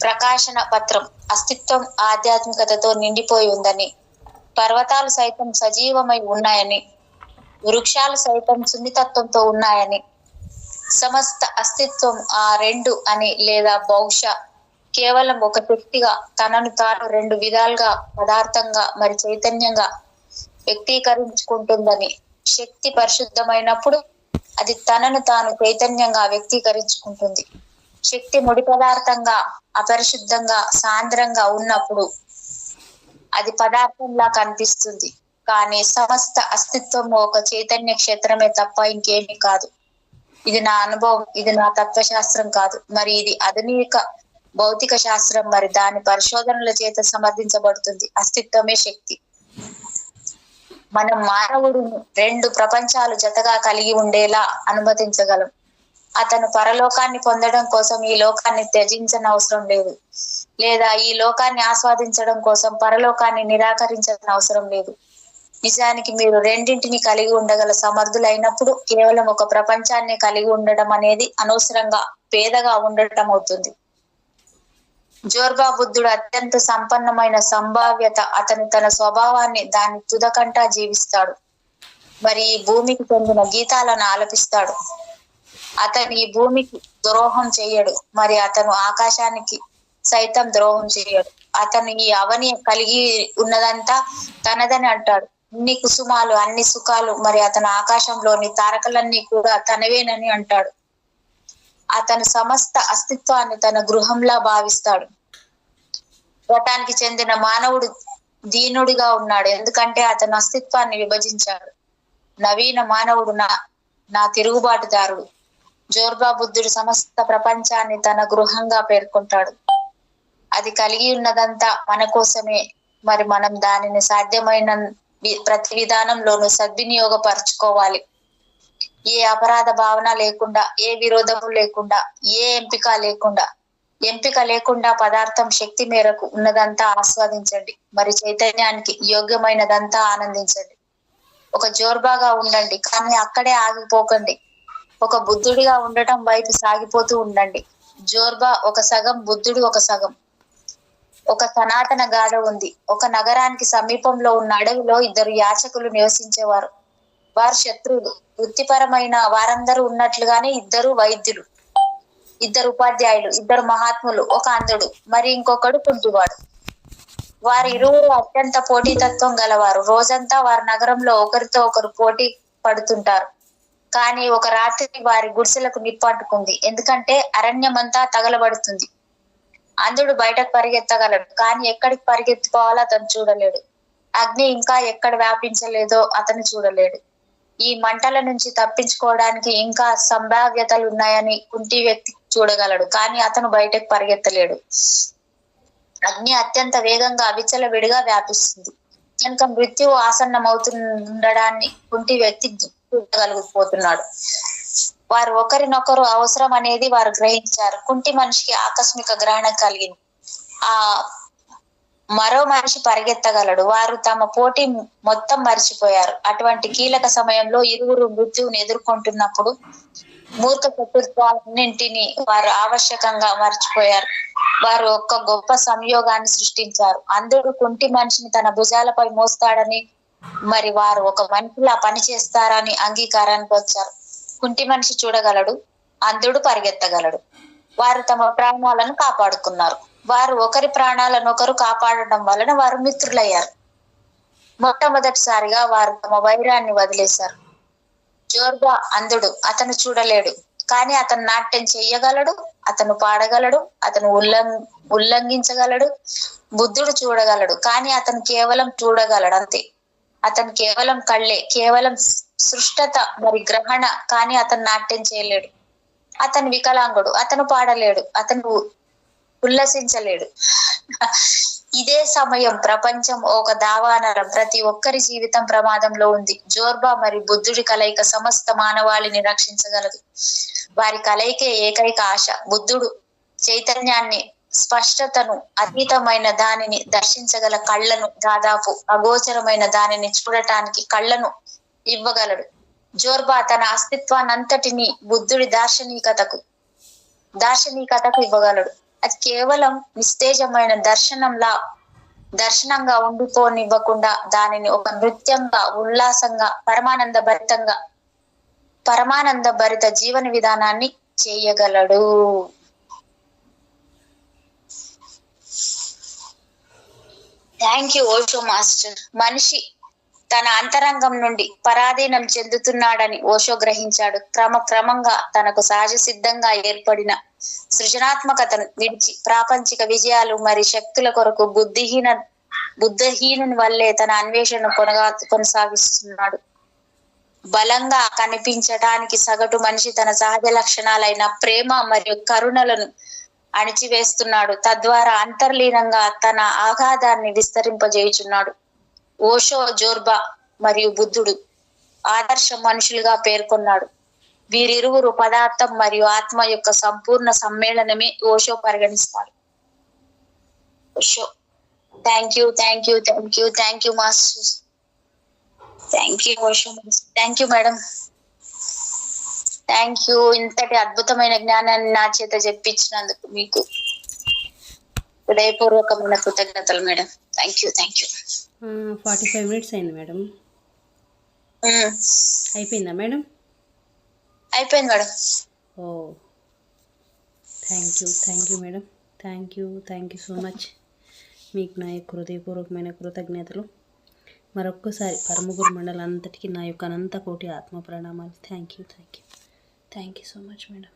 B: ప్రకాశన పత్రం. అస్తిత్వం ఆధ్యాత్మికతతో నిండిపోయి ఉందని, పర్వతాలు సైతం సజీవమై ఉన్నాయని, వృక్షాలు సైతం సున్నితత్వంతో ఉన్నాయని, సమస్త అస్తిత్వం ఆ రెండు అని, లేదా బహుశా కేవలం ఒక శక్తిగా తనను తాను రెండు విధాలుగా పదార్థంగా మరి చైతన్యంగా వ్యక్తీకరించుకుంటుందని. శక్తి పరిశుద్ధమైనప్పుడు అది తనను తాను చైతన్యంగా వ్యక్తీకరించుకుంటుంది. శక్తి ముడి పదార్థంగా అపరిశుద్ధంగా సాంద్రంగా ఉన్నప్పుడు అది పదార్థంలా కనిపిస్తుంది. కానీ సమస్త అస్తిత్వము ఒక చైతన్య క్షేత్రమే తప్ప ఇంకేమీ కాదు. ఇది నా అనుభవం, ఇది నా తత్వశాస్త్రం కాదు. మరి ఇది ఆధునిక భౌతిక శాస్త్రం, మరి దాని పరిశోధనల చేత సమర్థించబడుతుంది. అస్తిత్వమే శక్తి. మనం మానవుడిని రెండు ప్రపంచాలు జతగా కలిగి ఉండేలా అనుమతించగలం. అతను పరలోకాన్ని పొందడం కోసం ఈ లోకాన్ని త్యజించనవసరం లేదు, లేదా ఈ లోకాన్ని ఆస్వాదించడం కోసం పరలోకాన్ని నిరాకరించని అవసరం లేదు. నిజానికి మీరు రెండింటిని కలిగి ఉండగల సమర్థులైనప్పుడు కేవలం ఒక ప్రపంచాన్ని కలిగి ఉండడం అనేది అనవసరంగా పేదగా ఉండటం అవుతుంది. జోర్బా బుద్ధుడు అత్యంత సంపన్నమైన సంభావ్యత. అతను తన స్వభావాన్ని దాని తుదకంటా జీవిస్తాడు. మరి ఈ భూమికి చెందిన గీతాలను ఆలపిస్తాడు. అతను ఈ భూమికి ద్రోహం చేయడు, మరి అతను ఆకాశానికి సైతం ద్రోహం చేయడు. అతను ఈ అవని కలిగి ఉన్నదంతా తనదని అంటాడు. అన్ని కుసుమాలు, అన్ని సుఖాలు, మరి అతను ఆకాశంలోని తారకలన్నీ కూడా తనవేనని అంటాడు. అతను సమస్త అస్తిత్వాన్ని తన గృహంలా భావిస్తాడు. గతానికి చెందిన మానవుడు దీనుడిగా ఉన్నాడు, ఎందుకంటే అతను అస్తిత్వాన్ని విభజించాడు. నవీన మానవుడు నా తిరుగుబాటుదారుడు. జోర్బా బుద్ధుడు సమస్త ప్రపంచాన్ని తన గృహంగా పేర్కొంటాడు. అది కలిగి ఉన్నదంతా మన కోసమే. మరి మనం దానిని సాధ్యమైన ప్రతి విధానంలోనూ సద్వినియోగపరచుకోవాలి. ఏ అపరాధ భావన లేకుండా, ఏ విరోధము లేకుండా, ఏ ఎంపిక లేకుండా పదార్థం శక్తి మేరకు ఉన్నదంతా ఆస్వాదించండి. మరి చైతన్యానికి యోగ్యమైనదంతా ఆనందించండి. ఒక జోర్బాగా ఉండండి, కానీ అక్కడే ఆగిపోకండి. ఒక బుద్ధుడిగా ఉండటం వైపు సాగిపోతూ ఉండండి. జోర్బా ఒక సగం, బుద్ధుడు ఒక సగం. ఒక సనాతన గాథ ఉంది. ఒక నగరానికి సమీపంలో ఉన్న అడవిలో ఇద్దరు యాచకులు నివసించేవారు. వారు శత్రువులు. వృత్తిపరమైన వారందరూ ఉన్నట్లుగానే ఇద్దరు వైద్యులు, ఇద్దరు ఉపాధ్యాయులు, ఇద్దరు మహాత్ములు, ఒక అంధుడు, మరి ఇంకొకడు కుంటివాడు. వారి ఇరువురు అత్యంత పోటీతత్వం గలవారు. రోజంతా వారి నగరంలో ఒకరితో ఒకరు పోటీ పడుతుంటారు. కానీ ఒక రాత్రి వారి గుడిసెలకు నిప్పంటుకుంది, ఎందుకంటే అరణ్యమంతా తగలబడుతుంది. అంధుడు బయటకు పరిగెత్తగలడు, కానీ ఎక్కడికి పరిగెత్తిపోవాలో అతను చూడలేడు. అగ్ని ఇంకా ఎక్కడ వ్యాపించలేదో అతను చూడలేడు. ఈ మంటల నుంచి తప్పించుకోవడానికి ఇంకా సంభావ్యతలు ఉన్నాయని కుంటి వ్యక్తి చూడగలడు, కానీ అతను బయటకు పరిగెత్తలేడు. అగ్ని అత్యంత వేగంగా విచ్చలవిడిగా వ్యాపిస్తుంది కనుక మృత్యువు ఆసన్నమవుతుండడాన్ని కుంటి వ్యక్తి చూడగలిగిపోతున్నాడు. వారు ఒకరినొకరు అవసరం అనేది వారు గ్రహించారు. కుంటి మనిషికి ఆకస్మిక గ్రహణం కలిగింది. ఆ మరో మనిషి పరిగెత్తగలడు. వారు తమ పోటీ మొత్తం మర్చిపోయారు. అటువంటి కీలక సమయంలో ఇరువురు మృత్యువుని ఎదుర్కొంటున్నప్పుడు మూర్ఖ శత్రుత్వాలన్నింటినీ వారు ఆవశ్యకంగా మర్చిపోయారు. వారు ఒక గొప్ప సంయోగాన్ని సృష్టించారు. అంధుడు కుంటి మనిషిని తన భుజాలపై మోస్తాడని, మరి వారు ఒక మనిషిలా పని చేస్తారని అంగీకారానికి వచ్చారు. కుంటి మనిషి చూడగలడు, అంధుడు పరిగెత్తగలడు. వారు తమ ప్రాణాలను కాపాడుకున్నారు. వారు ఒకరి ప్రాణాలను ఒకరు కాపాడటం వలన వారు మిత్రులయ్యారు. మొట్టమొదటిసారిగా వారు తమ వైరాన్ని వదిలేశారు. జోర్బా అంధుడు, అతను చూడలేడు, కానీ అతను నాట్యం చెయ్యగలడు, అతను పాడగలడు, అతను ఉల్లంఘించగలడు. బుద్ధుడు చూడగలడు, కానీ అతను కేవలం చూడగలడు అంతే. అతను కేవలం కళ్ళే, కేవలం సృష్టత మరి గ్రహణ, కానీ అతను నాట్యం చేయలేడు. అతను వికలాంగుడు, అతను పాడలేడు, అతను ఉల్లసించలేడు. ఇదే సమయం ప్రపంచం ఒక దావానలం. ప్రతి ఒక్కరి జీవితం ప్రమాదంలో ఉంది. జోర్బా మరియు బుద్ధుడి కలయిక సమస్త మానవాళిని రక్షించగలదు. వారి కలయికే ఏకైక ఆశ. బుద్ధుడు చైతన్యాన్ని, స్పష్టతను, అతీతమైన దానిని దర్శించగల కళ్ళను, దాదాపు అగోచరమైన దానిని చూడటానికి కళ్ళను ఇవ్వగలడు. జోర్బా తన అస్తిత్వానంతటిని బుద్ధుడి దార్శనికతకు ఇవ్వగలడు. అది కేవలం నిస్తేజమైన దర్శనంగా ఉండిపోనివ్వకుండా దానిని ఒక నృత్యంగా, ఉల్లాసంగా, పరమానంద భరిత జీవన విధానాన్ని చేయగలడు. Thank you Osho master. మనిషి తన అంతరంగం నుండి పరాధీనం చెందుతున్నాడని ఓషో గ్రహించాడు. క్రమంగా తనకు సహజ సిద్ధంగా ఏర్పడిన సృజనాత్మకతను విడిచి ప్రాపంచిక విజయాలు మరియు శక్తుల కొరకు బుద్ధహీనుని వల్లే తన అన్వేషణ కొనసాగిస్తున్నాడు. బలంగా కనిపించటానికి సగటు మనిషి తన సహజ లక్షణాలైన ప్రేమ మరియు కరుణలను అణిచివేస్తున్నాడు. తద్వారా అంతర్లీనంగా తన ఆఘాతాన్ని విస్తరింపజేయుచున్నాడు. ఓషో జోర్బా మరియు బుద్ధుడు ఆదర్శ మనుషులుగా పేర్కొన్నాడు. వీరిరువురు పదార్థం మరియు ఆత్మ యొక్క సంపూర్ణ సమ్మేళనమే ఓషో పరిగణిస్తాడు. Osho thank you master. Thank you Osho. Thank you madam. Thank you. ఇంతటి అద్భుతమైన జ్ఞానాన్ని నా చేత చెప్పించినందుకు మీకు హృదయపూర్వకమైన కృతజ్ఞతలు మేడం. Thank you.
A: 45 minutes అయింది మేడం. అయిపోయిందా మేడం?
B: అయిపోయింది madam.
A: Oh thank you madam. Thank you so much. మీకు నా యొక్క హృదయపూర్వకమైన కృతజ్ఞతలు. మరొక్కసారి పరమగురు మండలం అంతటికి నా యొక్క అనంత కోటి ఆత్మ ప్రణామాలు. Thank you so much madam.